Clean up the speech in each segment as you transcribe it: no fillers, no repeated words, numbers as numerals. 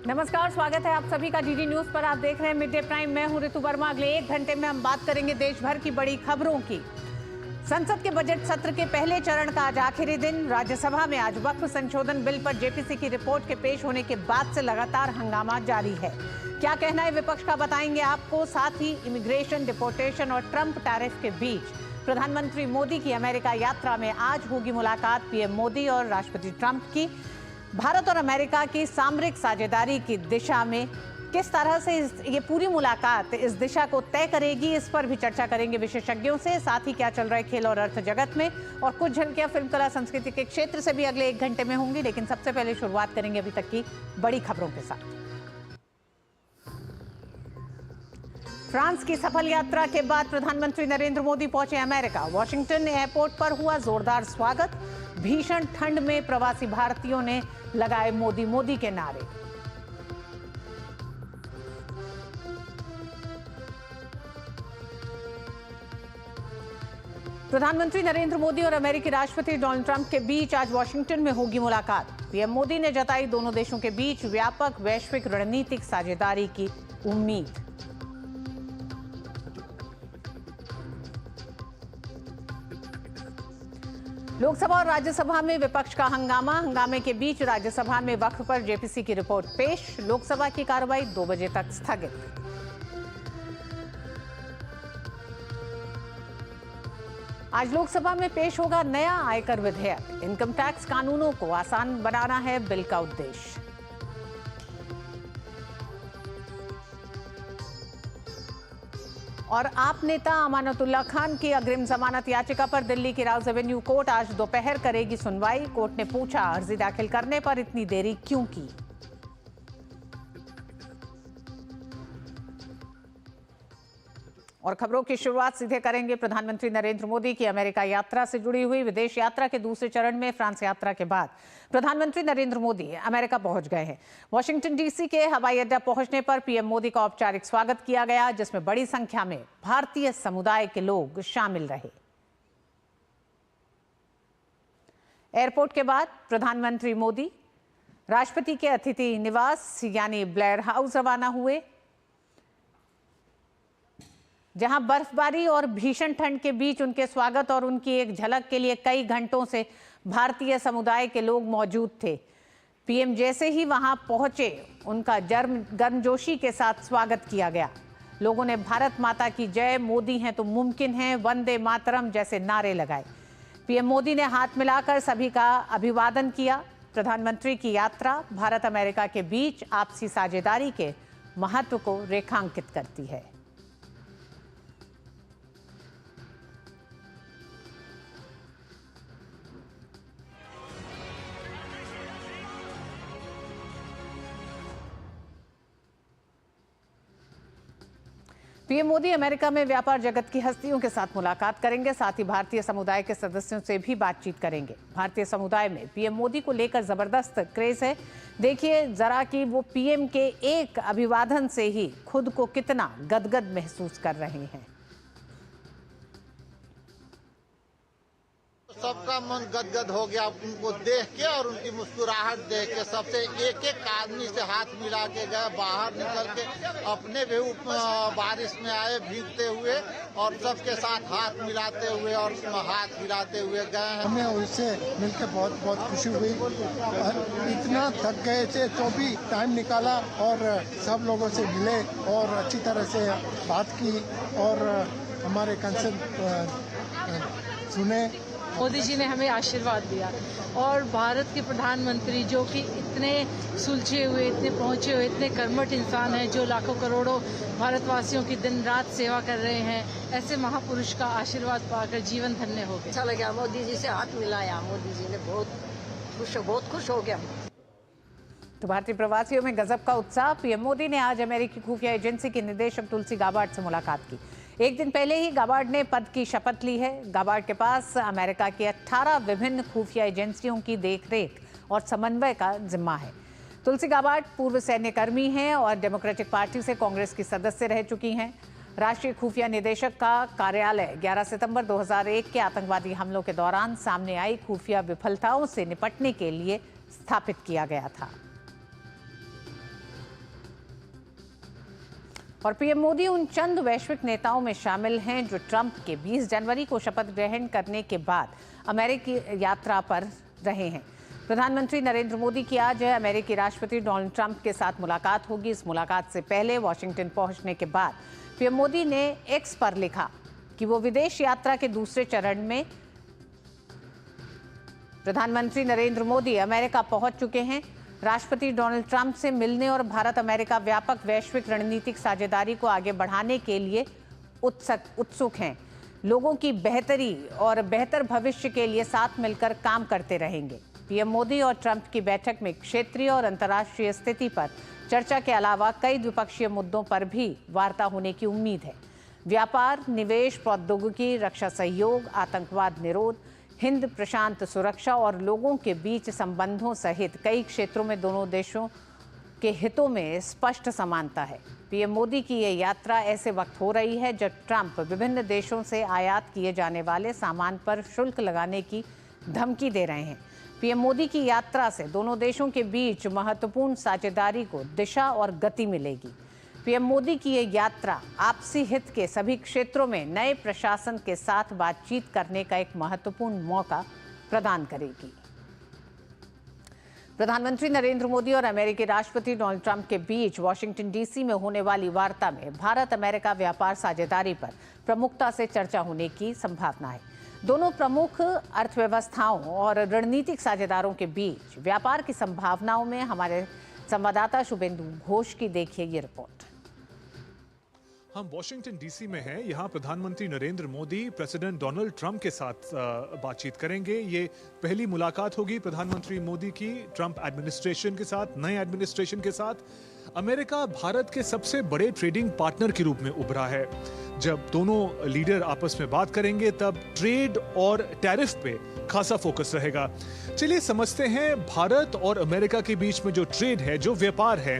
नमस्कार, स्वागत है आप सभी का डीडी न्यूज पर। आप देख रहे हैं मिड डे प्राइम। मैं हूं ऋतु वर्मा। अगले 1 घंटे में हम बात करेंगे देश भर की बड़ी खबरों की। संसद के बजट सत्र के पहले चरण का आज आखिरी दिन। राज्यसभा में आज वक्फ संशोधन बिल पर जेपीसी की रिपोर्ट के पेश होने के बाद से लगातार हंगामा जारी है। क्या कहना है विपक्ष का, बताएंगे आपको। साथ ही इमिग्रेशन, डिपोर्टेशन और ट्रंप टैरिफ के बीच प्रधानमंत्री मोदी की अमेरिका यात्रा में आज होगी मुलाकात पीएम मोदी और राष्ट्रपति ट्रंप की। भारत और अमेरिका की सामरिक साझेदारी की दिशा में किस तरह से ये पूरी मुलाकात इस दिशा को तय करेगी, इस पर भी चर्चा करेंगे विशेषज्ञों से। साथ ही क्या चल रहा है खेल और अर्थ जगत में, और कुछ झलकियां फिल्म कला संस्कृति के क्षेत्र से भी अगले 1 घंटे में होंगी। लेकिन सबसे पहले शुरुआत करेंगे अभी तक की बड़ी खबरों के साथ। फ्रांस की सफल यात्रा के बाद प्रधानमंत्री नरेंद्र मोदी पहुंचे अमेरिका। वॉशिंगटन एयरपोर्ट पर हुआ जोरदार स्वागत। भीषण ठंड में प्रवासी भारतीयों ने लगाए मोदी मोदी के नारे। प्रधानमंत्री नरेंद्र मोदी और अमेरिकी राष्ट्रपति डोनाल्ड ट्रंप के बीच आज वॉशिंगटन में होगी मुलाकात। पीएम मोदी ने जताई दोनों देशों के बीच व्यापक वैश्विक रणनीतिक साझेदारी की उम्मीद। लोकसभा और राज्यसभा में विपक्ष का हंगामे के बीच राज्यसभा में वक्फ पर जेपीसी की रिपोर्ट पेश। लोकसभा की कार्रवाई 2 बजे तक स्थगित। आज लोकसभा में पेश होगा नया आयकर विधेयक। इनकम टैक्स कानूनों को आसान बनाना है बिल का उद्देश्य। और आप नेता अमानतुल्लाह खान की अग्रिम जमानत याचिका पर दिल्ली की राउज एवेन्यू कोर्ट आज दोपहर करेगी सुनवाई। कोर्ट ने पूछा, अर्जी दाखिल करने पर इतनी देरी क्यों की। और खबरों की शुरुआत सीधे करेंगे प्रधानमंत्री नरेंद्र मोदी की अमेरिका यात्रा से जुड़ी हुई। विदेश यात्रा के दूसरे चरण में फ्रांस यात्रा के बाद प्रधानमंत्री नरेंद्र मोदी अमेरिका पहुंच गए हैं। वॉशिंगटन डीसी के हवाई अड्डा पहुंचने पर पीएम मोदी का औपचारिक स्वागत किया गया, जिसमें बड़ी संख्या में भारतीय समुदाय के लोग शामिल रहे। एयरपोर्ट के बाद प्रधानमंत्री मोदी राष्ट्रपति के अतिथि निवास यानी ब्लेयर हाउस रवाना हुए, जहां बर्फबारी और भीषण ठंड के बीच उनके स्वागत और उनकी एक झलक के लिए कई घंटों से भारतीय समुदाय के लोग मौजूद थे। पीएम जैसे ही वहां पहुंचे, उनका गर्मजोशी के साथ स्वागत किया गया। लोगों ने भारत माता की जय, मोदी हैं तो मुमकिन है, वंदे मातरम जैसे नारे लगाए। पीएम मोदी ने हाथ मिलाकर सभी का अभिवादन किया। प्रधानमंत्री की यात्रा भारत अमेरिका के बीच आपसी साझेदारी के महत्व को रेखांकित करती है। पीएम मोदी अमेरिका में व्यापार जगत की हस्तियों के साथ मुलाकात करेंगे। साथ ही भारतीय समुदाय के सदस्यों से भी बातचीत करेंगे। भारतीय समुदाय में पीएम मोदी को लेकर जबरदस्त क्रेज है। देखिए जरा कि वो पीएम के एक अभिवादन से ही खुद को कितना गदगद महसूस कर रहे हैं। सबका मन गदगद हो गया उनको देख के और उनकी मुस्कुराहट देख के। सबसे एक एक आदमी से हाथ मिला के गए, बाहर निकल के अपने भी बारिश में आए भीगते हुए और सबके साथ हाथ मिलाते हुए और हाथ हिलाते हुए गए हैं। हमें उनसे मिलकर बहुत बहुत खुशी हुई। इतना थक गए थे तो भी टाइम निकाला और सब लोगों से मिले और अच्छी तरह से बात की और हमारे कंसर्न सुने। मोदी जी ने हमें आशीर्वाद दिया और भारत के प्रधानमंत्री जो कि इतने सुलझे हुए, इतने पहुंचे हुए, इतने कर्मठ इंसान हैं, जो लाखों करोड़ों भारतवासियों की दिन रात सेवा कर रहे हैं, ऐसे महापुरुष का आशीर्वाद पाकर जीवन धन्य हो गया। अच्छा लगा, मोदी जी से हाथ मिलाया, मोदी जी ने बहुत खुश हो गया। तो भारतीय प्रवासियों में गजब का उत्साह। पीएम मोदी ने आज अमेरिकी खुफिया एजेंसी की निदेशक तुलसी गाबार्ड से मुलाकात की। एक दिन पहले ही गाबार्ड ने पद की शपथ ली है। गाबार्ड के पास अमेरिका की 18 विभिन्न खुफिया एजेंसियों की देखरेख और समन्वय का जिम्मा है। तुलसी गाबार्ड पूर्व सैन्यकर्मी हैं और डेमोक्रेटिक पार्टी से कांग्रेस की सदस्य रह चुकी हैं। राष्ट्रीय खुफिया निदेशक का कार्यालय 11 सितंबर 2001 के आतंकवादी हमलों के दौरान सामने आई खुफिया विफलताओं से निपटने के लिए स्थापित किया गया था। और पीएम मोदी उन चंद वैश्विक नेताओं में शामिल हैं जो ट्रंप के 20 जनवरी को शपथ ग्रहण करने के बाद अमेरिकी यात्रा पर रहे हैं। प्रधानमंत्री नरेंद्र मोदी की आज अमेरिकी राष्ट्रपति डोनाल्ड ट्रंप के साथ मुलाकात होगी। इस मुलाकात से पहले वॉशिंगटन पहुंचने के बाद पीएम मोदी ने एक्स पर लिखा कि वो विदेश यात्रा के दूसरे चरण में प्रधानमंत्री नरेंद्र मोदी अमेरिका पहुंच चुके हैं। राष्ट्रपति डोनाल्ड ट्रंप से मिलने और भारत अमेरिका व्यापक वैश्विक रणनीतिक साझेदारी को आगे बढ़ाने के लिए उत्सुक हैं। लोगों की बेहतरी और बेहतर भविष्य के लिए साथ मिलकर काम करते रहेंगे। पीएम मोदी और ट्रंप की बैठक में क्षेत्रीय और अंतर्राष्ट्रीय स्थिति पर चर्चा के अलावा कई द्विपक्षीय मुद्दों पर भी वार्ता होने की उम्मीद है। व्यापार, निवेश, प्रौद्योगिकी, रक्षा सहयोग, आतंकवाद निरोध, हिंद प्रशांत सुरक्षा और लोगों के बीच संबंधों सहित कई क्षेत्रों में दोनों देशों के हितों में स्पष्ट समानता है। पीएम मोदी की ये यात्रा ऐसे वक्त हो रही है जब ट्रंप विभिन्न देशों से आयात किए जाने वाले सामान पर शुल्क लगाने की धमकी दे रहे हैं। पीएम मोदी की यात्रा से दोनों देशों के बीच महत्वपूर्ण साझेदारी को दिशा और गति मिलेगी। पीएम मोदी की ये यात्रा आपसी हित के सभी क्षेत्रों में नए प्रशासन के साथ बातचीत करने का एक महत्वपूर्ण मौका प्रदान करेगी। प्रधानमंत्री नरेंद्र मोदी और अमेरिकी राष्ट्रपति डोनाल्ड ट्रंप के बीच वॉशिंगटन डीसी में होने वाली वार्ता में भारत अमेरिका व्यापार साझेदारी पर प्रमुखता से चर्चा होने की संभावना है। दोनों प्रमुख अर्थव्यवस्थाओं और रणनीतिक साझेदारों के बीच व्यापार की संभावनाओं में हमारे संवाददाता शुभेंदु घोष की देखिए ये रिपोर्ट। हम वॉशिंगटन डीसी में हैं। यहाँ प्रधानमंत्री Narendra Modi president Donald Trump के साथ बातचीत करेंगे। ये पहली मुलाकात होगी प्रधानमंत्री मोदी की ट्रंप एडमिनिस्ट्रेशन के साथ, नए एडमिनिस्ट्रेशन के साथ। अमेरिका भारत के सबसे बड़े ट्रेडिंग पार्टनर के रूप में उभरा है। जब दोनों लीडर आपस में बात करेंगे तब ट्रेड और टैरिफ पे खासा फोकस रहेगा। चलिए समझते हैं भारत और अमेरिका के बीच में जो ट्रेड है, जो व्यापार है,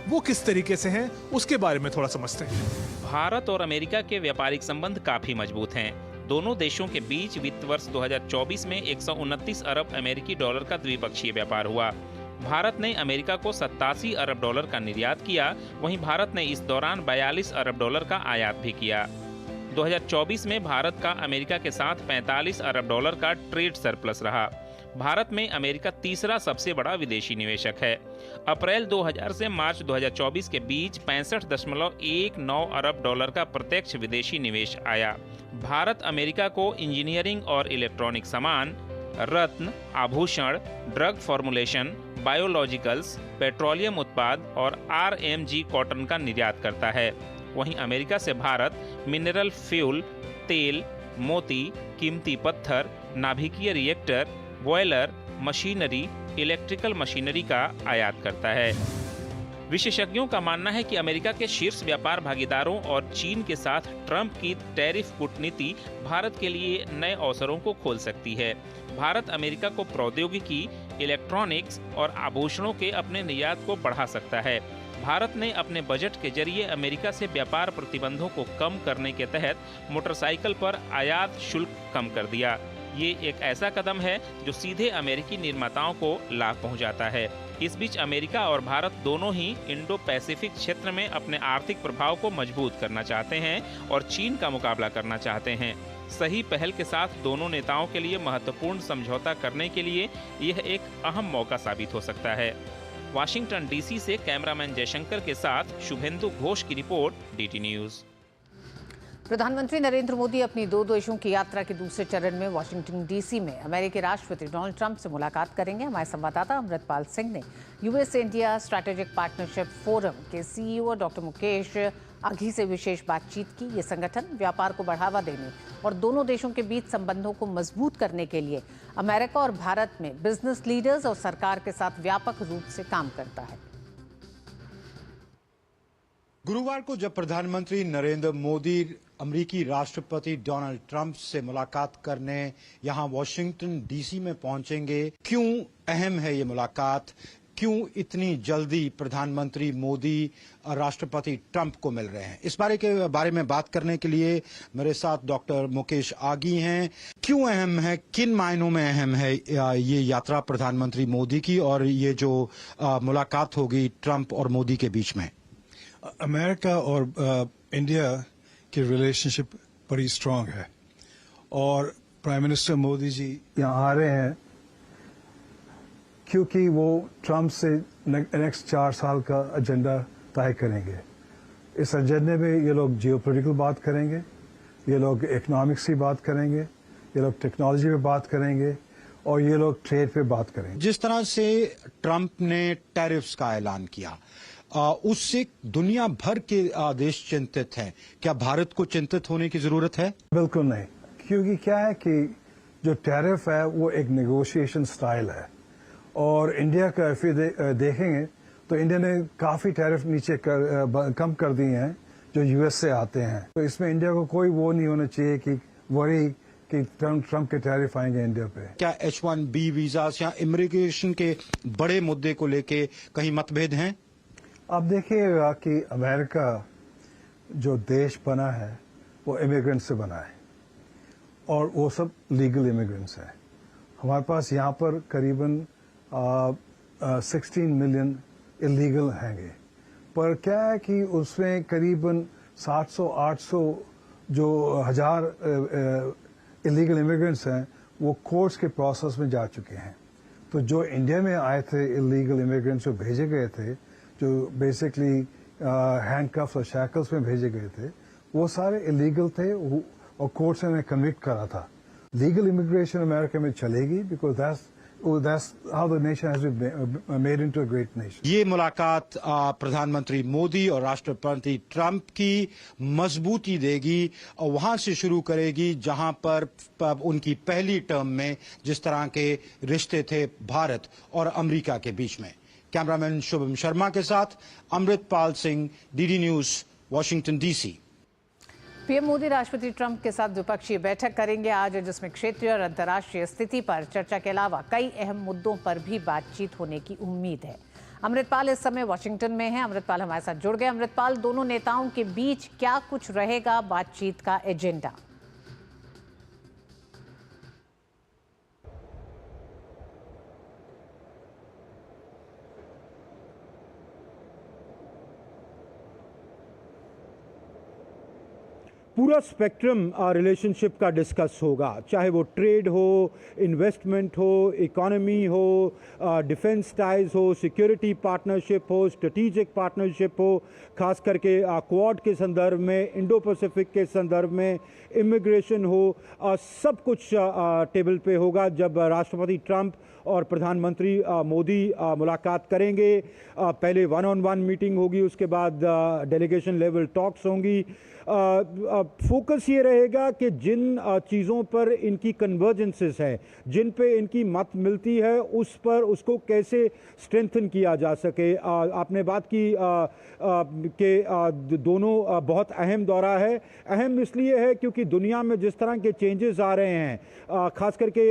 वो किस तरीके से है, उसके बारे में थोड़ा समझते हैं। भारत और अमेरिका के व्यापारिक संबंध काफी मजबूत हैं। दोनों देशों के बीच वित्त वर्ष 2024 में 129 अरब अमेरिकी डॉलर का द्विपक्षीय व्यापार हुआ। भारत ने अमेरिका को 87 अरब डॉलर का निर्यात किया, वहीं भारत ने इस दौरान 42 अरब डॉलर का आयात भी किया। 2024 में भारत का अमेरिका के साथ 45 अरब डॉलर का ट्रेड सरप्लस रहा। भारत में अमेरिका तीसरा सबसे बड़ा विदेशी निवेशक है। अप्रैल 2000 से मार्च 2024 के बीच 65.19 अरब डॉलर का प्रत्यक्ष विदेशी निवेश आया। भारत अमेरिका को इंजीनियरिंग और इलेक्ट्रॉनिक सामान, रत्न, आभूषण, ड्रग फॉर्मुलेशन, बायोलॉजिकल्स, पेट्रोलियम उत्पाद और RMG कॉटन का निर्यात करता है। वहीं अमेरिका से भारत मिनरल फ्यूल, तेल, मोती, कीमती पत्थर, नाभिकीय reactor, boiler, machinery, electrical machinery का आयात करता है। विशेषज्ञों का मानना है कि अमेरिका के शीर्ष व्यापार भागीदारों और चीन के साथ ट्रंप की टैरिफ कूटनीति भारत के लिए नए अवसरों को खोल सकती है। भारत अमेरिका को प्रौद्योगिकी, इलेक्ट्रॉनिक्स और आभूषणों के अपने निर्यात को बढ़ा सकता है। भारत ने अपने बजट के जरिए अमेरिका से व्यापार प्रतिबंधों को कम करने के तहत मोटरसाइकिल पर आयात शुल्क कम कर दिया। ये एक ऐसा कदम है जो सीधे अमेरिकी निर्माताओं को लाभ पहुंचाता है। इस बीच अमेरिका और भारत दोनों ही इंडो पैसिफिक क्षेत्र में अपने आर्थिक प्रभाव को मजबूत करना चाहते हैं और चीन का मुकाबला करना चाहते हैं। सही पहल के साथ दोनों नेताओं के लिए महत्वपूर्ण समझौता करने के लिए यह एक अहम मौका साबित हो सकता है। वाशिंगटन डीसी से कैमरामैन जयशंकर के साथ शुभेंदु घोष की रिपोर्ट, DT न्यूज़। प्रधानमंत्री नरेंद्र मोदी अपनी दो देशों की यात्रा के दूसरे चरण में वॉशिंगटन डीसी में अमेरिकी राष्ट्रपति डोनाल्ड ट्रंप से मुलाकात करेंगे। हमारे संवाददाता अमृतपाल सिंह ने US India strategic partnership forum के CEO डॉक्टर मुकेश आघी से विशेष बातचीत की। ये संगठन व्यापार को बढ़ावा देने और दोनों देशों के बीच संबंधों को मजबूत करने के लिए अमेरिका और भारत में बिजनेस लीडर्स और सरकार के साथ व्यापक रूप से काम करता है। गुरुवार को जब प्रधानमंत्री नरेंद्र मोदी अमेरिकी राष्ट्रपति डोनाल्ड ट्रंप से मुलाकात करने यहां वॉशिंगटन डीसी में पहुंचेंगे, क्यों अहम है ये मुलाकात, क्यों इतनी जल्दी प्रधानमंत्री मोदी राष्ट्रपति ट्रंप को मिल रहे हैं, इस बारे में बात करने के लिए मेरे साथ डॉक्टर मुकेश आगी हैं। क्यों अहम है, किन मायनों में अहम है ये यात्रा प्रधानमंत्री मोदी की और ये जो मुलाकात होगी ट्रंप और मोदी के बीच में? अमेरिका और इंडिया की रिलेशनशिप बड़ी स्ट्रांग है और प्राइम मिनिस्टर मोदी जी यहाँ आ रहे हैं क्योंकि वो ट्रम्प से नेक्स्ट 4 साल का एजेंडा तय करेंगे। इस एजेंडे में ये लोग जियोपॉलिटिकल बात करेंगे, ये लोग इकोनॉमिक्स की बात करेंगे, ये लोग टेक्नोलॉजी पे बात करेंगे और ये लोग ट्रेड पे बात करेंगे। जिस तरह से ट्रंप ने टैरिफ्स का ऐलान किया उससे दुनिया भर के देश चिंतित हैं। क्या भारत को चिंतित होने की जरूरत है? बिल्कुल नहीं, क्योंकि क्या है कि जो टैरिफ है वो एक नेगोशिएशन स्टाइल है और इंडिया का फिर देखेंगे तो इंडिया ने काफी टैरिफ नीचे कम कर दिए हैं जो यूएस से आते हैं। तो इसमें इंडिया को कोई वो नहीं होना चाहिए कि वरी कि ट्रम्प के टैरिफ आएंगे इंडिया पे। क्या H-1B वीजा या इमिग्रेशन के बड़े मुद्दे को लेके कहीं मतभेद हैं? आप देखिएगा कि अमेरिका जो देश बना है वो इमिग्रेंट से बना है और वो सब लीगल इमिग्रेंट्स हैं। हमारे पास यहाँ पर करीबन 16 मिलियन इलीगल हैंगे, पर क्या है कि उसमें करीबन 700-800 जो हजार इलीगल इमिग्रेंट्स हैं वो कोर्ट्स के प्रोसेस में जा चुके हैं। तो जो इंडिया में आए थे इलीगल इमिग्रेंट्स जो भेजे गए थे, जो बेसिकली हैंडकफ्स और शैकल्स में भेजे गए थे, वो सारे इलीगल थे और कोर्ट्स ने कन्विक्ट करा था। लीगल इमिग्रेशन अमेरिका में चलेगी because that's how the nation has been made into a great nation. ये मुलाकात प्रधानमंत्री मोदी और राष्ट्रपति ट्रंप की मजबूती देगी और वहां से शुरू करेगी जहां पर उनकी पहली टर्म में जिस तरह के रिश्ते थे भारत और अमेरिका के बीच में। कैमरामैन शुभम शर्मा के साथ Amritpal Singh, DD news, Washington DC. PM Modi राष्ट्रपति ट्रंप के साथ द्विपक्षीय बैठक करेंगे आज, जिसमें क्षेत्रीय और अंतर्राष्ट्रीय स्थिति पर चर्चा के अलावा कई अहम मुद्दों पर भी बातचीत होने की उम्मीद है। अमृतपाल इस समय वॉशिंगटन में है। अमृतपाल हमारे साथ जुड़ गए। अमृतपाल, दोनों नेताओं के बीच क्या कुछ रहेगा बातचीत का एजेंडा? पूरा स्पेक्ट्रम रिलेशनशिप का डिस्कस होगा, चाहे वो ट्रेड हो, इन्वेस्टमेंट हो, इकोनॉमी हो, डिफेंस टाइज हो, सिक्योरिटी पार्टनरशिप हो, स्ट्रेटेजिक पार्टनरशिप हो, खास करके क्वाड के संदर्भ में, इंडो पैसिफिक के संदर्भ में, इमिग्रेशन हो, सब कुछ टेबल पे होगा जब राष्ट्रपति ट्रंप और प्रधानमंत्री मोदी मुलाकात करेंगे। पहले 1-on-1 मीटिंग होगी, उसके बाद डेलीगेशन लेवल टॉक्स होंगी। फोकस ये रहेगा कि जिन चीज़ों पर इनकी कन्वर्जेंसेस है, जिन पे इनकी मत मिलती है, उस पर उसको कैसे स्ट्रेंथन किया जा सके। आपने बात की कि दोनों बहुत अहम दौरा है। अहम इसलिए है क्योंकि दुनिया में जिस तरह के चेंजेस आ रहे हैं, खास करके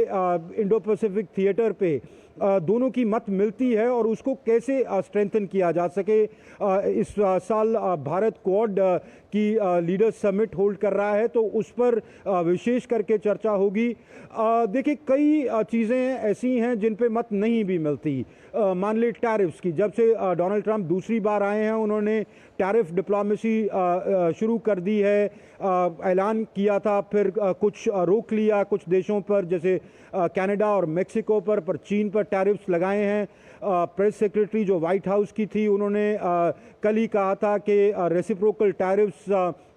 इंडो पैसिफिक थिएटर पे दोनों की मत मिलती है और उसको कैसे स्ट्रेंथन किया जा सके। इस साल भारत क्वाड की लीडर्स समिट होल्ड कर रहा है, तो उस पर विशेष करके चर्चा होगी। देखिए, कई चीज़ें ऐसी हैं जिन पे मत नहीं भी मिलती। मान ली टैरिफ्स की, जब से डोनाल्ड ट्रंप दूसरी बार आए हैं, उन्होंने टैरिफ डिप्लोमेसी शुरू कर दी है। ऐलान किया था, फिर कुछ रोक लिया कुछ देशों पर, जैसे कनाडा और मेक्सिको पर चीन पर टैरिफ्स लगाए हैं। प्रेस सेक्रेटरी जो व्हाइट हाउस की थी, उन्होंने कल ही कहा था कि रेसिप्रोकल टैरिफ्स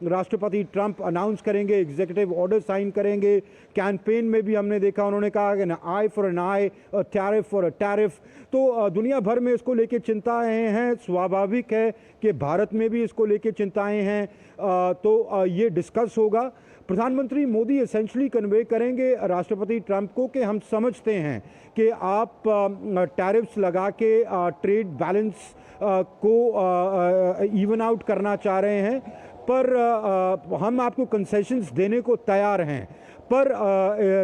राष्ट्रपति ट्रंप अनाउंस करेंगे, एग्जीक्यूटिव ऑर्डर साइन करेंगे। कैंपेन में भी हमने देखा उन्होंने कहा कि eye for an eye, tariff for a tariff. तो दुनिया भर में इसको लेके चिंताएं हैं, स्वाभाविक है कि भारत में भी इसको लेके चिंताएं हैं। तो ये डिस्कस होगा। प्रधानमंत्री मोदी एसेंशली कन्वे करेंगे राष्ट्रपति ट्रंप को कि हम समझते हैं कि आप टैरिफ्स लगा के ट्रेड बैलेंस को इवन आउट करना चाह रहे हैं, पर हम आपको कंसेशंस देने को तैयार हैं, पर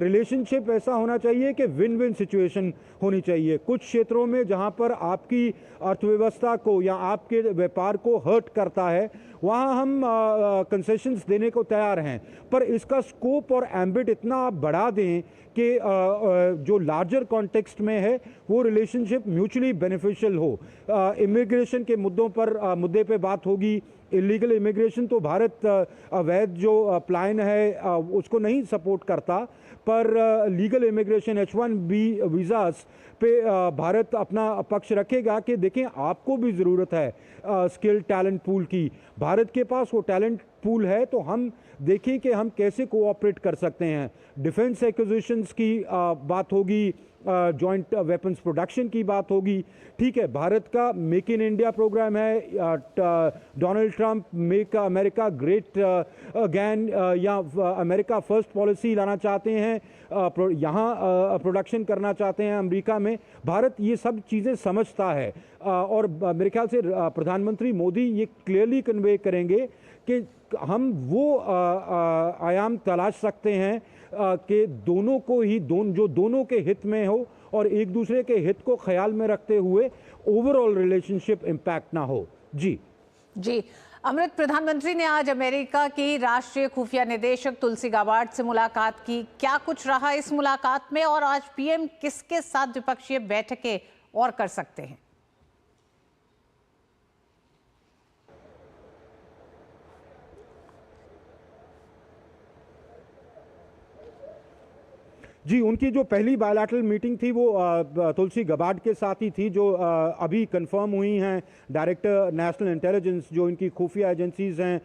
रिलेशनशिप ऐसा होना चाहिए कि विन विन सिचुएशन होनी चाहिए। कुछ क्षेत्रों में जहां पर आपकी अर्थव्यवस्था को या आपके व्यापार को हर्ट करता है, वहां हम कंसेशंस देने को तैयार हैं, पर इसका स्कोप और एम्बिट इतना आप बढ़ा दें कि जो लार्जर कॉन्टेक्स्ट में है वो रिलेशनशिप म्यूचुअली बेनिफिशियल हो। इमिग्रेशन के मुद्दे पे बात होगी। इलीगल इमिग्रेशन तो भारत अवैध जो प्लान है उसको नहीं सपोर्ट करता, पर लीगल इमिग्रेशन H1B वीज़ास पे भारत अपना पक्ष रखेगा कि देखें आपको भी ज़रूरत है स्किल टैलेंट पूल की। भारत के पास वो टैलेंट पूल है, तो हम देखें कि हम कैसे कोऑपरेट कर सकते हैं। डिफेंस एक्विजिशंस की बात होगी, जॉइंट वेपन्स प्रोडक्शन की बात होगी। ठीक है, भारत का मेक इन इंडिया प्रोग्राम है, Donald Trump make America great again या अमेरिका फर्स्ट पॉलिसी लाना चाहते हैं, यहाँ प्रोडक्शन करना चाहते हैं अमेरिका में। भारत ये सब चीज़ें समझता है और मेरे ख्याल से प्रधानमंत्री मोदी ये क्लियरली कन्वे करेंगे कि हम वो आयाम तलाश सकते हैं कि दोनों को ही जो दोनों के हित में हो और एक दूसरे के हित को ख्याल में रखते हुए ओवरऑल रिलेशनशिप इम्पैक्ट ना हो। जी अमृत, प्रधानमंत्री ने आज अमेरिका की राष्ट्रीय खुफिया निदेशक तुलसी गाबार्ड से मुलाकात की। क्या कुछ रहा इस मुलाकात में और आज पीएम किसके साथ द्विपक्षीय बैठकें और कर सकते हैं? जी, उनकी जो पहली बायलैटरल मीटिंग थी वो तुलसी गाबार्ड के साथ ही थी, जो अभी कंफर्म हुई हैं। डायरेक्टर नेशनल इंटेलिजेंस जो इनकी खुफिया एजेंसीज हैं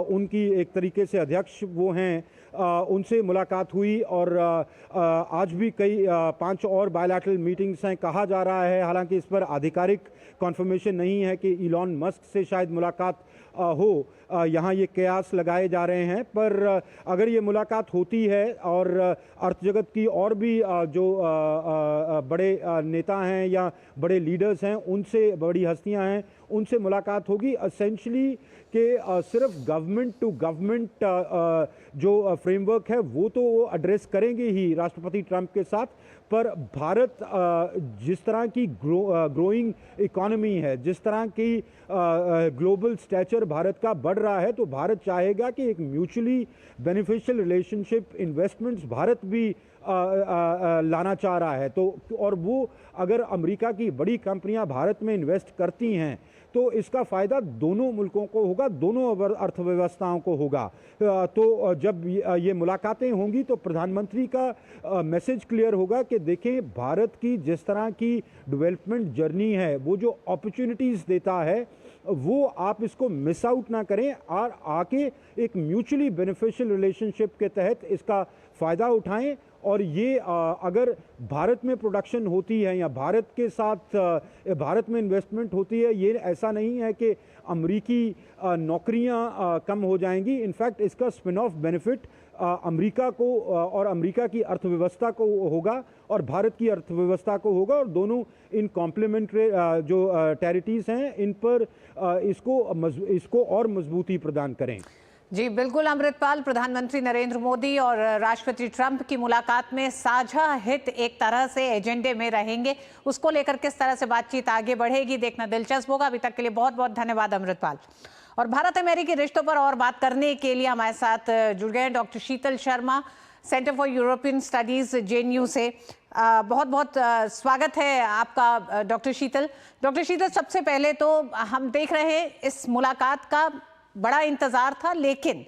उनकी एक तरीके से अध्यक्ष वो हैं, उनसे मुलाकात हुई और आज भी कई 5 और बायलैटरल मीटिंग्स हैं कहा जा रहा है। हालांकि इस पर आधिकारिक कॉन्फर्मेशन नहीं है कि इलॉन मस्क से शायद मुलाकात हो, यहाँ ये कयास लगाए जा रहे हैं। पर अगर ये मुलाकात होती है और अर्थ जगत की और भी जो बड़े नेता हैं या बड़े लीडर्स हैं, उनसे, बड़ी हस्तियां हैं, उनसे मुलाकात होगी। एसेंशली कि सिर्फ गवर्नमेंट टू गवर्नमेंट जो फ्रेमवर्क है वो तो वो एड्रेस करेंगे ही राष्ट्रपति ट्रंप के साथ, पर भारत जिस तरह की ग्रोइंग इकोनॉमी है, जिस तरह की ग्लोबल स्टैचर भारत का बढ़ रहा है, तो भारत चाहेगा कि एक mutually beneficial relationship investments Bharat भी लाना चाह रहा है। तो और वो अगर अमेरिका की बड़ी कंपनियां भारत में इन्वेस्ट करती हैं तो इसका फ़ायदा दोनों मुल्कों को होगा, दोनों अर्थव्यवस्थाओं को होगा। तो जब ये मुलाकातें होंगी तो प्रधानमंत्री का मैसेज क्लियर होगा कि देखें, भारत की जिस तरह की डेवलपमेंट जर्नी है, वो जो अपॉर्चुनिटीज़ देता है, वो आप इसको मिस आउट ना करें और आके एक म्यूचुअली बेनिफिशियल रिलेशनशिप के तहत इसका फ़ायदा उठाएं। और ये अगर भारत में प्रोडक्शन होती है या भारत के साथ भारत में इन्वेस्टमेंट होती है, ये ऐसा नहीं है कि अमरीकी नौकरियां कम हो जाएंगी। इनफैक्ट इसका स्पिन ऑफ बेनिफिट अमेरिका को और अमेरिका की अर्थव्यवस्था को होगा और भारत की अर्थव्यवस्था को होगा, और दोनों इन कॉम्प्लीमेंट्री जो टेरिटरीज हैं इन पर इसको और मजबूती प्रदान करें। जी बिल्कुल अमृतपाल, प्रधानमंत्री नरेंद्र मोदी और राष्ट्रपति ट्रंप की मुलाकात में साझा हित एक तरह से एजेंडे में रहेंगे, उसको लेकर किस तरह से बातचीत आगे बढ़ेगी देखना दिलचस्प होगा। अभी तक के लिए बहुत बहुत धन्यवाद अमृतपाल। और भारत अमेरिकी रिश्तों पर और बात करने के लिए हमारे साथ जुड़ गए doctor Sheetal Sharma, centre for European studies JNU से। बहुत बहुत स्वागत है आपका डॉक्टर शीतल। डॉक्टर शीतल, सबसे पहले तो हम देख रहे हैं इस मुलाकात का बड़ा इंतजार था, लेकिन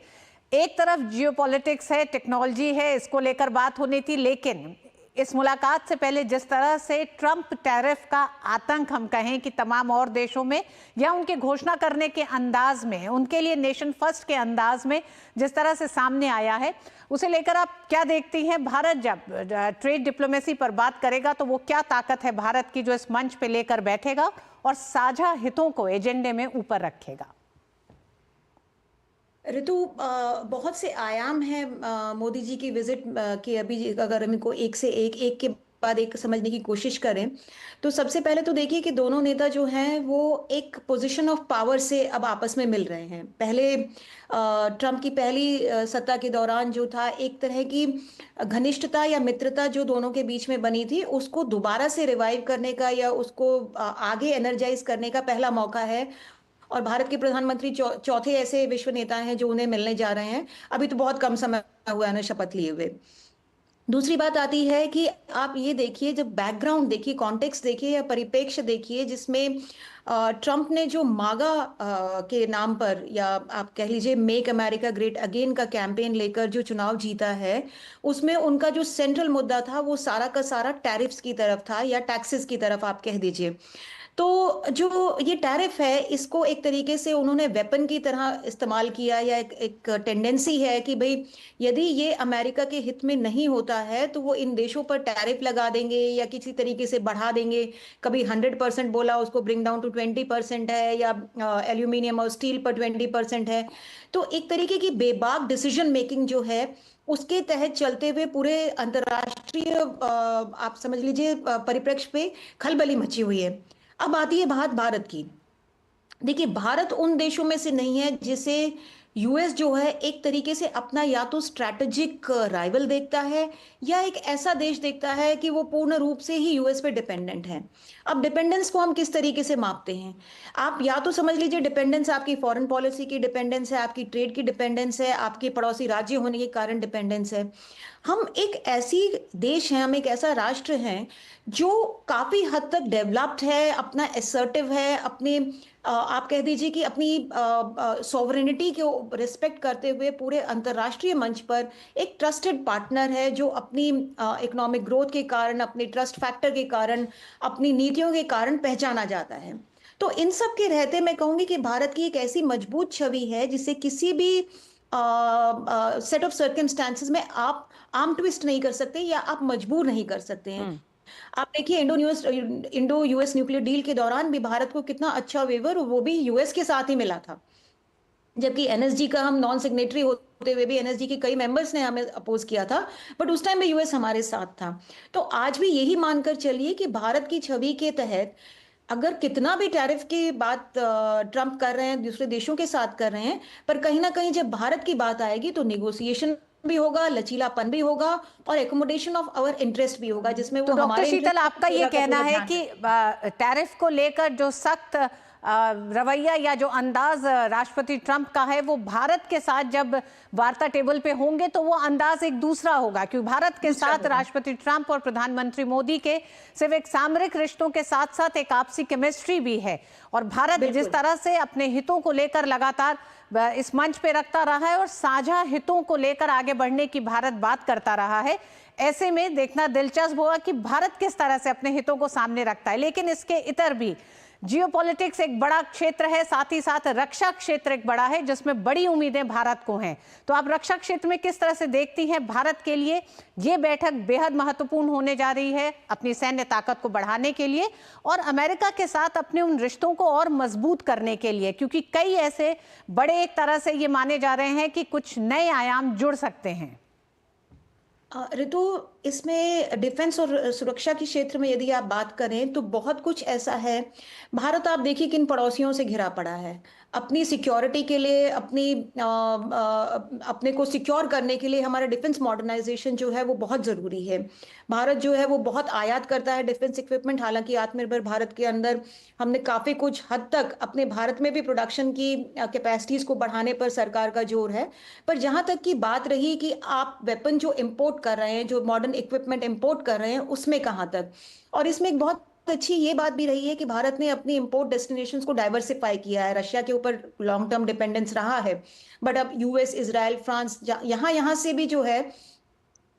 एक तरफ जियोपॉलिटिक्स है, टेक्नोलॉजी है, इसको लेकर बात होनी थी, लेकिन इस मुलाकात से पहले जिस तरह से ट्रंप टैरिफ का आतंक हम कहें कि तमाम और देशों में या उनके घोषणा करने के अंदाज में, उनके लिए नेशन फर्स्ट के अंदाज में जिस तरह से सामने आया है, उसे लेकर आप क्या देखती हैं? भारत जब ट्रेड डिप्लोमेसी पर बात करेगा तो वो क्या ताकत है भारत की जो इस मंच पे लेकर बैठेगा और साझा हितों को एजेंडे में ऊपर रखेगा? ऋतु, बहुत से आयाम हैं मोदी जी की विजिट के। अभी अगर हम इनको एक से एक के बाद एक समझने की कोशिश करें तो सबसे पहले तो देखिए कि दोनों नेता जो हैं वो एक पोजीशन ऑफ पावर से अब आपस में मिल रहे हैं। पहले ट्रंप की पहली सत्ता के दौरान जो था एक तरह की घनिष्ठता या मित्रता जो दोनों के बीच में बनी थी उसको दोबारा से रिवाइव करने का या उसको आगे एनर्जाइज करने का पहला मौका है। और भारत के प्रधानमंत्री चौथे ऐसे विश्व नेता हैं जो उन्हें मिलने जा रहे हैं। अभी तो बहुत कम समय हुआ है ना शपथ लिए हुए। दूसरी बात आती है कि आप ये देखिए, जब बैकग्राउंड देखिए, कॉन्टेक्स्ट देखिए या परिप्रेक्ष्य देखिए जिसमें ट्रंप ने जो मागा के नाम पर या आप कह लीजिए मेक अमेरिका ग्रेट अगेन का कैंपेन लेकर जो चुनाव जीता है, उसमें उनका जो सेंट्रल मुद्दा था वो सारा का सारा टैरिफ्स की तरफ था या टैक्सेस की तरफ आप कह दीजिए। तो जो ये टैरिफ है इसको एक तरीके से उन्होंने वेपन की तरह इस्तेमाल किया या एक टेंडेंसी है कि भाई यदि ये अमेरिका के हित में नहीं होता है तो वो इन देशों पर टैरिफ लगा देंगे या किसी तरीके से बढ़ा देंगे। कभी 100% बोला, उसको ब्रिंग डाउन टू 20% है, या एल्यूमिनियम और स्टील पर 20% है। तो एक तरीके की बेबाक डिसीजन मेकिंग जो है उसके तहत चलते हुए पूरे अंतर्राष्ट्रीय आप समझ लीजिए परिप्रेक्ष्य पे खलबली मची हुई है। अब आती है बात भारत की। देखिए, भारत उन देशों में से नहीं है जिसे यूएस जो है एक तरीके से अपना या तो स्ट्रैटेजिक राइवल देखता है या एक ऐसा देश देखता है कि वो पूर्ण रूप से ही यूएस पे डिपेंडेंट है। अब डिपेंडेंस को हम किस तरीके से मापते हैं? आप या तो समझ लीजिए डिपेंडेंस आपकी फॉरेन पॉलिसी की डिपेंडेंस है, आपकी ट्रेड की डिपेंडेंस है, आपके पड़ोसी राज्य होने के कारण डिपेंडेंस है। हम एक ऐसी देश हैं, हम एक ऐसा राष्ट्र हैं जो काफी हद तक डेवलप्ड है, अपना असर्टिव है, अपने आप कह दीजिए कि अपनी सॉवरेनिटी को रिस्पेक्ट करते हुए पूरे अंतर्राष्ट्रीय मंच पर एक ट्रस्टेड पार्टनर है जो अपनी इकोनॉमिक ग्रोथ के कारण, अपने ट्रस्ट फैक्टर के कारण, अपनी नीतियों के कारण पहचाना जाता है। तो इन सब के रहते मैं कहूंगी कि भारत की एक ऐसी मजबूत छवि है जिसे किसी भी सेट ऑफ सर्कमस्टांसेस में आप आर्म ट्विस्ट नहीं कर सकते या आप मजबूर नहीं कर सकते हैं। आप देखिए इंडो यूएस न्यूक्लियर डील के दौरान भी भारत को कितना अच्छा वेवर वो भी यूएस के साथ ही मिला था, जबकि एनएसजी का हम नॉन सिग्नेटरी होते हुए भी एनएसजी के कई मेंबर्स ने हमें अपोज किया था, बट उस टाइम भी यूएस हमारे साथ था। तो आज भी यही मानकर चलिए कि भारत की छवि के तहत अगर कितना भी टैरिफ की बात ट्रंप कर रहे हैं, दूसरे देशों के साथ कर रहे हैं, पर कहीं ना कहीं जब भारत की बात आएगी तो निगोसिएशन भी होगा, लचीलापन भी होगा और एकोमोडेशन ऑफ आवर इंटरेस्ट भी होगा, जिसमें वो तो हमारे डॉक्टर शीतल, आपका ये कहना है कि टैरिफ को लेकर जो सख्त रवैया या जो अंदाज राष्ट्रपति ट्रंप का है वो भारत के साथ जब वार्ता टेबल पे होंगे तो वो अंदाज एक दूसरा होगा, क्योंकि भारत के साथ राष्ट्रपति ट्रंप और प्रधानमंत्री मोदी के सिर्फ एक सामरिक रिश्तों के साथ साथ एक आपसी केमिस्ट्री भी है। और भारत जिस तरह से अपने हितों को लेकर लगातार इस मंच पे रखता रहा है और साझा हितों को लेकर आगे बढ़ने की भारत बात करता रहा है, ऐसे में देखना दिलचस्प होगा कि भारत किस तरह से अपने हितों को सामने रखता है। लेकिन इसके इतर भी जियोपॉलिटिक्स एक बड़ा क्षेत्र है, साथ ही साथ रक्षा क्षेत्र एक बड़ा है जिसमें बड़ी उम्मीदें भारत को हैं। तो आप रक्षा क्षेत्र में किस तरह से देखती हैं भारत के लिए ये बैठक बेहद महत्वपूर्ण होने जा रही है अपनी सैन्य ताकत को बढ़ाने के लिए और अमेरिका के साथ अपने उन रिश्तों को और मजबूत करने के लिए, क्योंकि कई ऐसे बड़े एक तरह से ये माने जा रहे हैं कि कुछ नए आयाम जुड़ सकते हैं। ऋतु, इसमें डिफेंस और सुरक्षा के क्षेत्र में यदि आप बात करें तो बहुत कुछ ऐसा है। भारत आप देखिए किन पड़ोसियों से घिरा पड़ा है। अपनी सिक्योरिटी के लिए, अपने को सिक्योर करने के लिए हमारा डिफेंस मॉडर्नाइजेशन जो है वो बहुत ज़रूरी है। भारत जो है वो बहुत आयात करता है डिफेंस इक्विपमेंट। हालांकि आत्मनिर्भर भारत के अंदर हमने काफ़ी कुछ हद तक अपने भारत में भी प्रोडक्शन की कैपेसिटीज़ को बढ़ाने पर सरकार का जोर है। पर जहाँ तक की बात रही कि आप वेपन जो इम्पोर्ट कर रहे हैं, जो मॉडर्न इक्विपमेंट इम्पोर्ट कर रहे हैं, उसमें कहाँ तक। और इसमें एक बहुत अच्छी ये बात भी रही है कि भारत ने अपनी इंपोर्ट डेस्टिनेशंस को डाइवर्सिफाई किया है। रशिया के ऊपर लॉन्ग टर्म डिपेंडेंस रहा है, बट अब यूएस, इजराइल, फ्रांस, यहाँ से भी जो है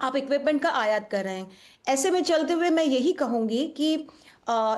आप इक्विपमेंट का आयात कर रहे हैं। ऐसे में चलते हुए मैं यही कहूंगी कि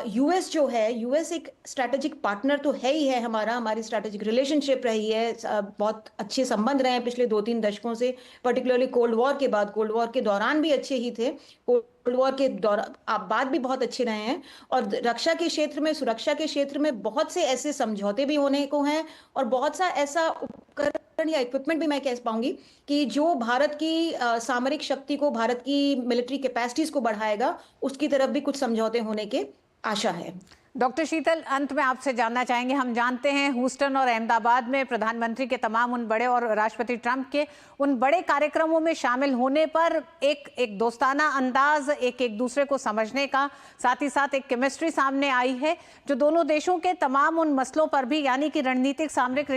यूएस जो है, यूएस एक स्ट्रैटेजिक पार्टनर तो है ही है हमारी स्ट्रैटेजिक रिलेशनशिप रही है, बहुत अच्छे संबंध रहे हैं पिछले 2-3 दशकों से, पर्टिकुलरली कोल्ड वॉर के बाद। कोल्ड वॉर के दौरान भी अच्छे ही थे, कोल्ड वॉर के दौरान आप बाद भी बहुत अच्छे रहे हैं। और रक्षा के क्षेत्र में, सुरक्षा के क्षेत्र में बहुत से ऐसे समझौते भी होने को हैं और बहुत सा ऐसा उपकरण या इक्विपमेंट भी मैं कह पाऊंगी कि जो भारत की सामरिक शक्ति को, भारत की मिलिट्री कैपेसिटीज को बढ़ाएगा, उसकी तरफ भी कुछ समझौते होने के आशा है। डॉक्टर शीतल, अंत में आपसे जानना चाहेंगे, हम जानते हैं ह्यूस्टन और अहमदाबाद में प्रधानमंत्री के तमाम उन बड़े और राष्ट्रपति ट्रंप के उन बड़े कार्यक्रमों में शामिल होने पर एक दोस्ताना अंदाज, एक दूसरे को समझने का, साथ ही साथ एक केमिस्ट्री सामने आई है जो दोनों देशों के तमाम उन मसलों पर भी, यानी कि रणनीतिक सामरिक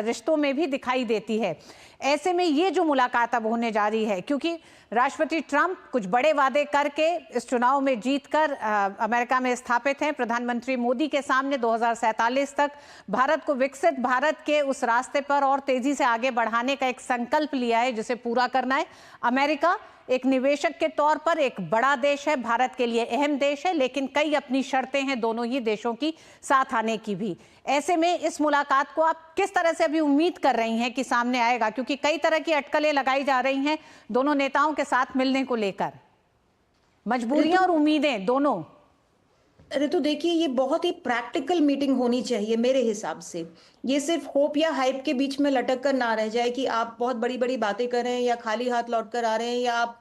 रिश्तों में भी दिखाई देती है। ऐसे में ये जो मुलाकात अब होने जा रही है, क्योंकि राष्ट्रपति ट्रंप कुछ बड़े वादे करके इस चुनाव में जीतकर अमेरिका में स्थापित हैं, प्रधानमंत्री मोदी के सामने 2047 तक भारत को विकसित भारत के उस रास्ते पर और तेजी से आगे बढ़ाने का एक संकल्प लिया है जिसे पूरा करना है। अमेरिका एक निवेशक के तौर पर एक बड़ा देश है, भारत के लिए अहम देश है, लेकिन कई अपनी शर्तें हैं दोनों ही देशों की साथ आने की भी। ऐसे में इस मुलाकात को आप किस तरह से अभी उम्मीद कर रही हैं कि सामने आएगा, क्योंकि कई तरह की अटकलें लगाई जा रही हैं दोनों नेताओं के साथ मिलने को लेकर, मजबूरियां और उम्मीदें दोनों। ऋतु, देखिए, ये बहुत ही प्रैक्टिकल मीटिंग होनी चाहिए मेरे हिसाब से। ये सिर्फ होप या हाइप के बीच में लटक कर ना रह जाए कि आप बहुत बड़ी बड़ी बातें कर रहे हैं या खाली हाथ लौट कर आ रहे हैं या आप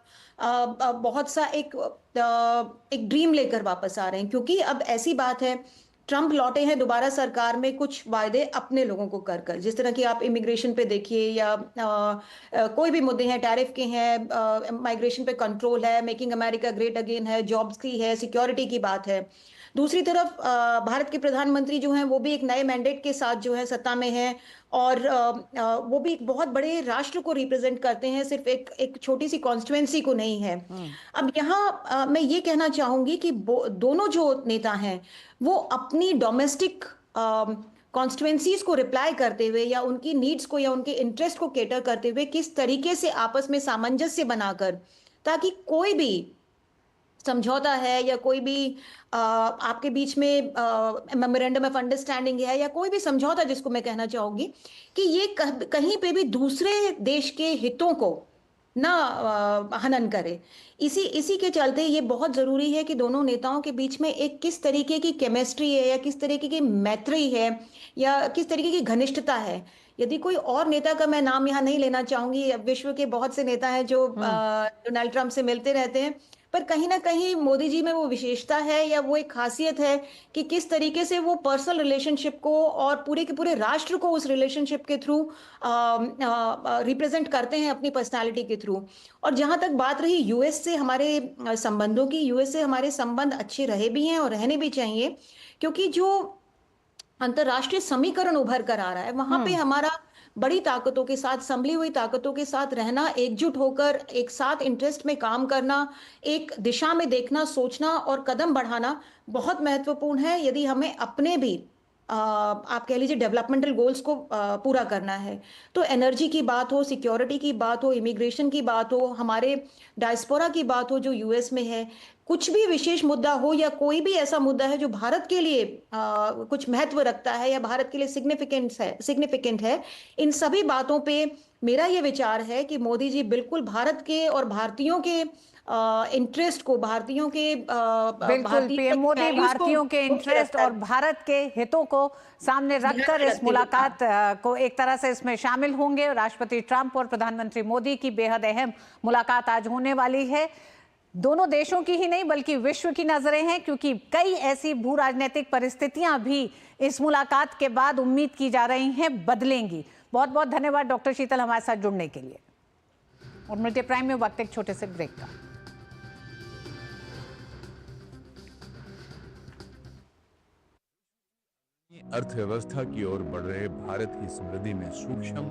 बहुत सा एक ड्रीम लेकर वापस आ रहे हैं। क्योंकि अब ऐसी बात है, ट्रंप लौटे हैं दोबारा सरकार में कुछ वायदे अपने लोगों को कर, जिस तरह की आप इमिग्रेशन पे देखिए या कोई भी मुद्दे हैं, टैरिफ के हैं, माइग्रेशन पे कंट्रोल है, मेकिंग अमेरिका ग्रेट अगेन है, जॉब्स की है, सिक्योरिटी की बात है। दूसरी तरफ भारत के प्रधानमंत्री जो हैं वो भी एक नए मैंडेट के साथ जो है सत्ता में हैं और वो भी एक बहुत बड़े राष्ट्र को रिप्रेजेंट करते हैं, सिर्फ एक छोटी सी कॉन्स्टिट्यूएंसी को नहीं है। अब यहाँ मैं ये कहना चाहूंगी कि दोनों जो नेता हैं वो अपनी डोमेस्टिक कॉन्स्टिट्यूएंसीज को रिप्लाई करते हुए या उनकी नीड्स को या उनके इंटरेस्ट को केटर करते हुए किस तरीके से आपस में सामंजस्य बनाकर, ताकि कोई भी समझौता है या कोई भी आपके बीच में मेमोरेंडम ऑफ अंडरस्टैंडिंग है या कोई भी समझौता जिसको मैं कहना चाहूंगी कि ये कहीं पे भी दूसरे देश के हितों को ना हनन करे। इसी के चलते ये बहुत जरूरी है कि दोनों नेताओं के बीच में एक किस तरीके की केमिस्ट्री है या किस तरीके की मैत्री है या किस तरीके की घनिष्ठता है। यदि कोई और नेता का मैं नाम यहाँ नहीं लेना चाहूंगी, विश्व के बहुत से नेता हैं जो डोनाल्ड ट्रंप से मिलते रहते हैं, पर कहीं ना कहीं मोदी जी में वो विशेषता है या वो एक खासियत है कि किस तरीके से वो पर्सनल रिलेशनशिप को और पूरे के पूरे राष्ट्र को उस रिलेशनशिप के थ्रू रिप्रेजेंट करते हैं अपनी पर्सनालिटी के थ्रू। और जहां तक बात रही यूएस से हमारे संबंधों की, यूएस से हमारे संबंध अच्छे रहे भी हैं और रहने भी चाहिए, क्योंकि जो अंतर्राष्ट्रीय समीकरण उभर कर आ रहा है वहां पे हमारा बड़ी ताकतों के साथ, संभली हुई ताकतों के साथ रहना, एकजुट होकर एक साथ इंटरेस्ट में काम करना, एक दिशा में देखना, सोचना और कदम बढ़ाना बहुत महत्वपूर्ण है यदि हमें अपने भी आप कह लीजिए डेवलपमेंटल गोल्स को पूरा करना है। तो एनर्जी की बात हो, सिक्योरिटी की बात हो, इमिग्रेशन की बात हो, हमारे डायस्पोरा की बात हो जो यूएस में है, कुछ भी विशेष मुद्दा हो या कोई भी ऐसा मुद्दा है जो भारत के लिए कुछ महत्व रखता है या भारत के लिए सिग्निफिकेंट है, इन सभी बातों पे मेरा ये विचार है कि मोदी जी बिल्कुल भारत के और भारतीयों के इंटरेस्ट को, भारतीयों के बिल्कुल पीएम मोदी भारतीयों के इंटरेस्ट और भारत के हितों को सामने रखकर इस मुलाकात को एक तरह से इसमें शामिल होंगे। राष्ट्रपति ट्रंप और प्रधानमंत्री मोदी की बेहद अहम मुलाकात आज होने वाली है। दोनों देशों की ही नहीं बल्कि विश्व की नजरें हैं, क्योंकि कई ऐसी भू राजनीतिक परिस्थितियां भी इस मुलाकात के बाद उम्मीद की जा रही हैं बदलेंगी। बहुत बहुत धन्यवाद डॉक्टर शीतल हमारे साथ जुड़ने के लिए। और मल्टी प्राइम में वक्त एक छोटे से ब्रेक का। अर्थव्यवस्था की ओर बढ़ रहे भारत की समृद्धि में सूक्ष्म,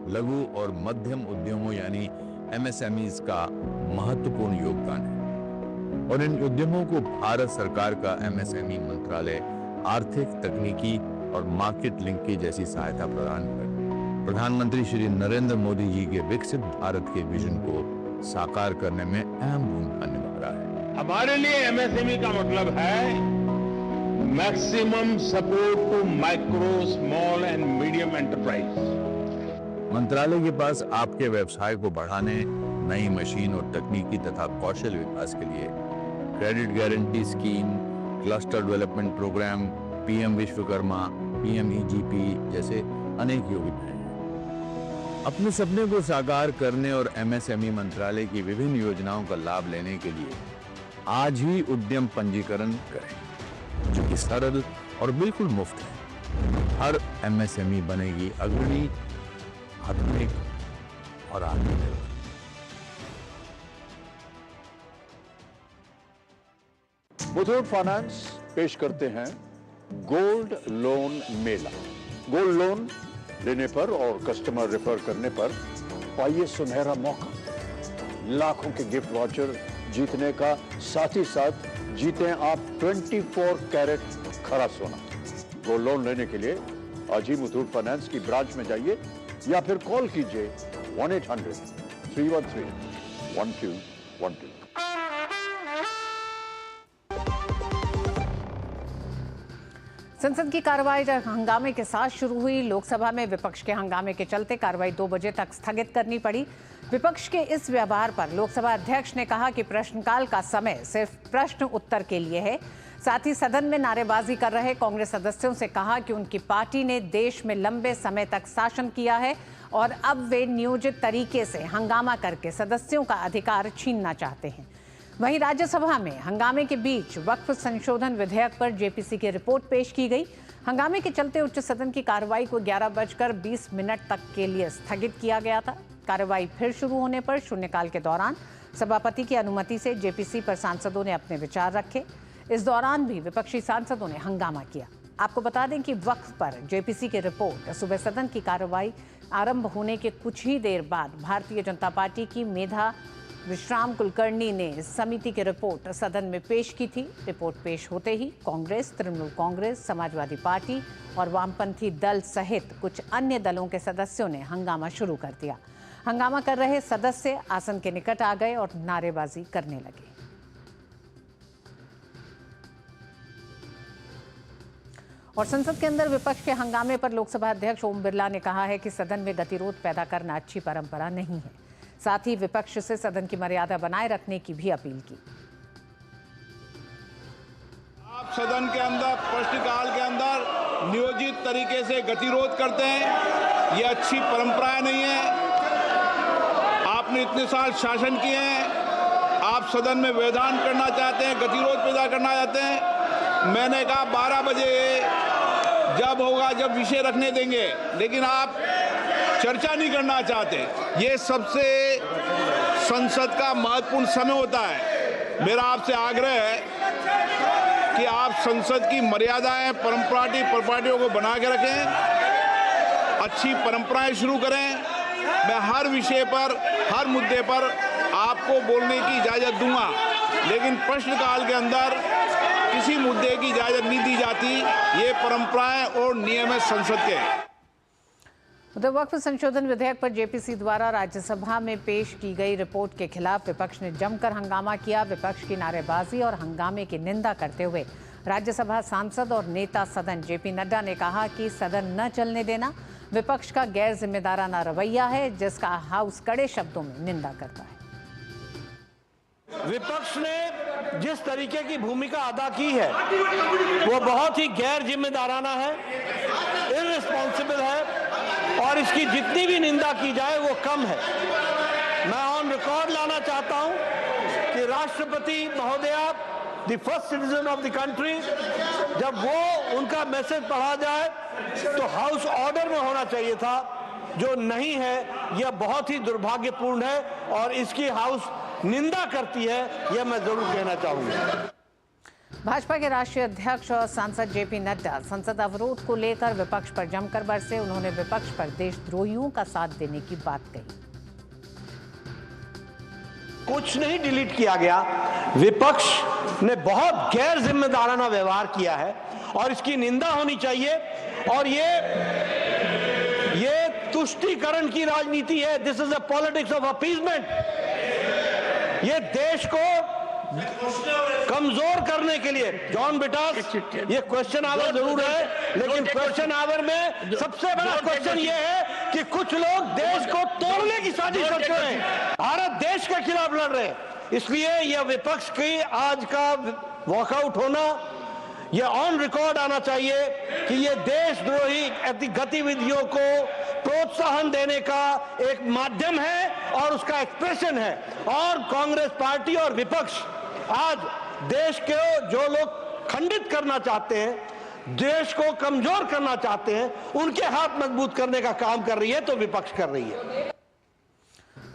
लघु और मध्यम उद्यमों यानी एमएसएमईज का महत्वपूर्ण योगदान है और इन उद्यमों को भारत सरकार का एमएसएमई मंत्रालय आर्थिक, तकनीकी और मार्केट लिंकेज जैसी सहायता प्रदान कर प्रधानमंत्री श्री नरेंद्र मोदी जी के विकसित भारत के विजन को साकार करने में अहम भूमिका निभा रहा है। हमारे लिए एमएसएमई का मतलब है maximum support to micro, small and medium enterprise. मंत्रालय के पास आपके व्यवसाय को बढ़ाने, नई मशीन और तकनीकी तथा कौशल विकास के लिए credit guarantee scheme, cluster development programme, PM Vishwakarma, PMEGP जैसे अनेक योजनाएं हैं। अपने सपने को साकार करने और एमएसएमई मंत्रालय की विभिन्न योजनाओं का लाभ लेने के लिए आज ही उद्यम पंजीकरण करें, जो कि सरल और बिल्कुल मुफ्त है। हर एमएसएमई बनेगी अग्रणी, आधुनिक और आत्मनिर्भर। मुथूट फाइनेंस पेश करते हैं गोल्ड लोन मेला। गोल्ड लोन लेने पर और कस्टमर रेफर करने पर पाइए सुनहरा मौका, लाखों के गिफ्ट वाउचर जीतने का, साथ ही साथ जीतें आप 24 कैरेट खरा सोना। गोल्ड लोन लेने के लिए आज ही मुथूट फाइनेंस की ब्रांच में जाइए या फिर कॉल कीजिए 1-800-313-1212। संसद की कार्रवाई हंगामे के साथ शुरू हुई। लोकसभा में विपक्ष के हंगामे के चलते कार्रवाई 2 बजे तक स्थगित करनी पड़ी। विपक्ष के इस व्यवहार पर लोकसभा अध्यक्ष ने कहा कि प्रश्नकाल का समय सिर्फ प्रश्न उत्तर के लिए है। साथ ही सदन में नारेबाजी कर रहे कांग्रेस सदस्यों से कहा कि उनकी पार्टी ने देश में लंबे समय तक शासन किया है और अब वे नियोजित तरीके से हंगामा करके सदस्यों का अधिकार छीनना चाहते हैं। वहीं राज्यसभा में हंगामे के बीच वक्फ संशोधन विधेयक पर जेपीसी की रिपोर्ट पेश की गई। हंगामे के चलते उच्च सदन की कार्रवाई को 11:20 तक के लिए स्थगित किया गया था। कार्रवाई फिर शुरू होने पर शून्यकाल के दौरान सभापति की अनुमति से जेपीसी पर सांसदों ने अपने विचार रखे। इस दौरान भी विपक्षी सांसदों ने हंगामा किया। आपको बता दें कि वक्फ पर जेपीसी की रिपोर्ट सुबह सदन की कार्रवाई आरंभ होने के कुछ ही देर बाद भारतीय जनता पार्टी की मेधा विश्राम कुलकर्णी ने समिति की रिपोर्ट सदन में पेश की थी। रिपोर्ट पेश होते ही कांग्रेस, तृणमूल कांग्रेस, समाजवादी पार्टी और वामपंथी दल सहित कुछ अन्य दलों के सदस्यों ने हंगामा शुरू कर दिया। हंगामा कर रहे सदस्य आसन के निकट आ गए और नारेबाजी करने लगे। और संसद के अंदर विपक्ष के हंगामे पर लोकसभा अध्यक्ष ओम बिरला ने कहा है कि सदन में गतिरोध पैदा करना अच्छी परंपरा नहीं है। साथ ही विपक्ष से सदन की मर्यादा बनाए रखने की भी अपील की। आप सदन के अंदर प्रश्नकाल के अंदर नियोजित तरीके से गतिरोध करते हैं, ये अच्छी परंपराएं नहीं है। आपने इतने साल शासन किए हैं, आप सदन में व्यवधान करना चाहते हैं, गतिरोध पैदा करना चाहते हैं। मैंने कहा 12 बजे जब होगा, जब विषय रखने देंगे, लेकिन आप चर्चा नहीं करना चाहते। ये सबसे संसद का महत्वपूर्ण समय होता है। मेरा आपसे आग्रह है कि आप संसद की मर्यादाएं, परंपराओं को बना के रखें, अच्छी परंपराएं शुरू करें। मैं हर विषय पर, हर मुद्दे पर आपको बोलने की इजाजत दूंगा, लेकिन प्रश्नकाल के अंदर किसी मुद्दे की इजाजत नहीं दी जाती। ये परंपराएं और नियम है संसद के। उधर वक्फ संशोधन विधेयक पर जेपीसी द्वारा राज्यसभा में पेश की गई रिपोर्ट के खिलाफ विपक्ष ने जमकर हंगामा किया। विपक्ष की नारेबाजी और हंगामे की निंदा करते हुए राज्यसभा सांसद और नेता सदन जेपी नड्डा ने कहा कि सदन न चलने देना विपक्ष का गैर जिम्मेदाराना रवैया है, जिसका हाउस कड़े शब्दों में निंदा करता है। विपक्ष ने जिस तरीके की भूमिका अदा की है वो बहुत ही गैर जिम्मेदाराना है, इररिस्पॉन्सिबल है और इसकी जितनी भी निंदा की जाए वो कम है। मैं ऑन रिकॉर्ड लाना चाहता हूं कि राष्ट्रपति महोदया, the first citizen of the country, जब वो उनका मैसेज पढ़ा जाए तो हाउस ऑर्डर में होना चाहिए था, जो नहीं है। यह बहुत ही दुर्भाग्यपूर्ण है और इसकी हाउस निंदा करती है, यह मैं जरूर कहना चाहूंगा। भाजपा के राष्ट्रीय अध्यक्ष और सांसद जेपी नड्डा संसद अवरोध को लेकर विपक्ष पर जमकर बरसे। उन्होंने विपक्ष पर देशद्रोहियों का साथ देने की बात कही। कुछ नहीं डिलीट किया गया, विपक्ष ने बहुत गैर जिम्मेदाराना व्यवहार किया है और इसकी निंदा होनी चाहिए। और ये तुष्टीकरण की राजनीति है। This is a politics of appeasement. ये देश को कमजोर करने के लिए, जॉन बिटास, ये क्वेश्चन आवर जरूर है, लेकिन क्वेश्चन आवर में सबसे बड़ा क्वेश्चन ये है कि कुछ लोग देश को तोड़ने की साजिश करते हैं, भारत देश के खिलाफ लड़ रहे हैं। इसलिए यह विपक्ष की आज का वॉकआउट होना ये ऑन रिकॉर्ड आना चाहिए कि ये देशद्रोही गतिविधियों को प्रोत्साहन देने का एक माध्यम है और उसका एक्सप्रेशन है। और कांग्रेस पार्टी और विपक्ष आज देश के जो लोग खंडित करना चाहते हैं, देश को कमजोर करना चाहते हैं, उनके हाथ मजबूत करने का काम कर रही है, तो विपक्ष कर रही है।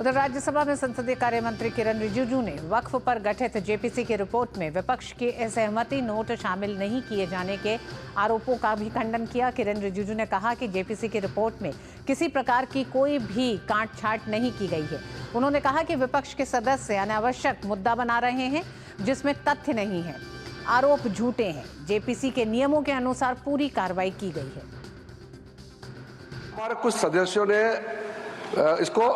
उधर राज्यसभा में संसदीय कार्य मंत्री किरण रिजिजू ने वक्फ पर गठित जेपीसी की रिपोर्ट में विपक्ष के असहमति नोट शामिल नहीं किए जाने के आरोपों का भी खंडन किया। किरण रिजिजू ने कहा कि जेपीसी की रिपोर्ट में किसी प्रकार की कोई भी काट-छांट नहीं की गई है। उन्होंने कहा कि विपक्ष के सदस्य अनावश्यक मुद्दा बना रहे हैं जिसमें तथ्य नहीं है, आरोप झूठे हैं। जेपीसी के नियमों के अनुसार पूरी कार्रवाई की गई है। हमारे कुछ सदस्यों ने इसको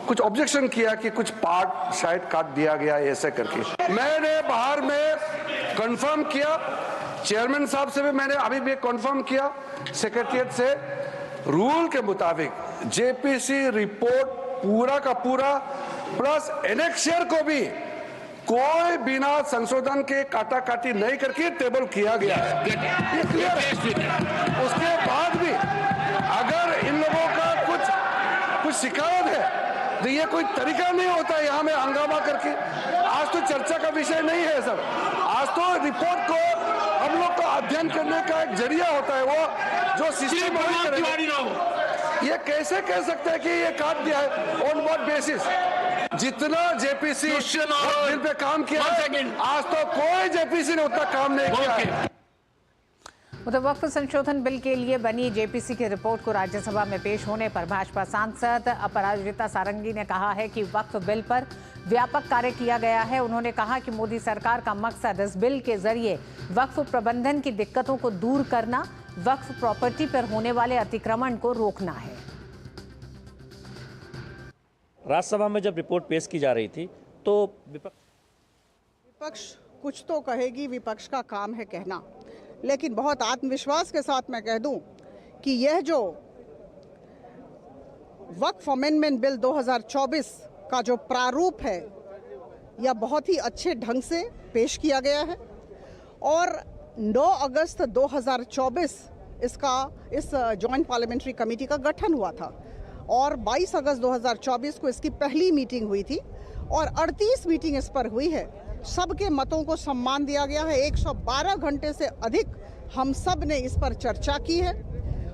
कुछ ऑब्जेक्शन किया कि कुछ पार्ट शायद काट दिया गया ऐसे करके। मैंने बाहर में कंफर्म किया, चेयरमैन साहब से भी मैंने अभी भी कंफर्म किया, सेक्रेटरीट से, रूल के मुताबिक जेपीसी रिपोर्ट पूरा का पूरा प्लस एनेक्शियर को भी कोई बिना संशोधन के काटाकाटी नहीं करके टेबल किया गया है, ये क्लियर है। उसके बाद भी अगर इन लोगों का कुछ शिकायत है तो ये कोई तरीका नहीं होता है यहाँ में हंगामा करके। आज तो चर्चा का विषय नहीं है सर, आज तो रिपोर्ट को हम लोग को अध्ययन करने का एक जरिया होता है, वो जो सिस्टम ये कैसे कह सकते हैं कि ये काट दिया है, ऑन व्हाट बेसिस? जितना जेपीसी बिल पे काम किया है, आज तो कोई जेपीसी ने उतना काम नहीं किया है। उधर वक्फ संशोधन बिल के लिए बनी जेपीसी की रिपोर्ट को राज्यसभा में पेश होने पर भाजपा सांसद अपराजिता सारंगी ने कहा है कि वक्फ बिल पर व्यापक कार्य किया गया है। उन्होंने कहा कि मोदी सरकार का मकसद इस बिल के जरिए वक्फ प्रबंधन की दिक्कतों को दूर करना, वक्फ प्रॉपर्टी पर होने वाले अतिक्रमण को रोकना है। राज्यसभा में जब रिपोर्ट पेश की जा रही थी तो विपक्ष कुछ तो कहेगी, विपक्ष का काम है कहना, लेकिन बहुत आत्मविश्वास के साथ मैं कह दूं कि यह जो वक्फ अमेंडमेंट बिल 2024 का जो प्रारूप है, यह बहुत ही अच्छे ढंग से पेश किया गया है और 9 अगस्त 2024 इस जॉइंट पार्लियामेंट्री कमेटी का गठन हुआ था और 22 अगस्त 2024 को इसकी पहली मीटिंग हुई थी और 38 मीटिंग इस पर हुई है। सबके मतों को सम्मान दिया गया है। 112 घंटे से अधिक हम सब ने इस पर चर्चा की है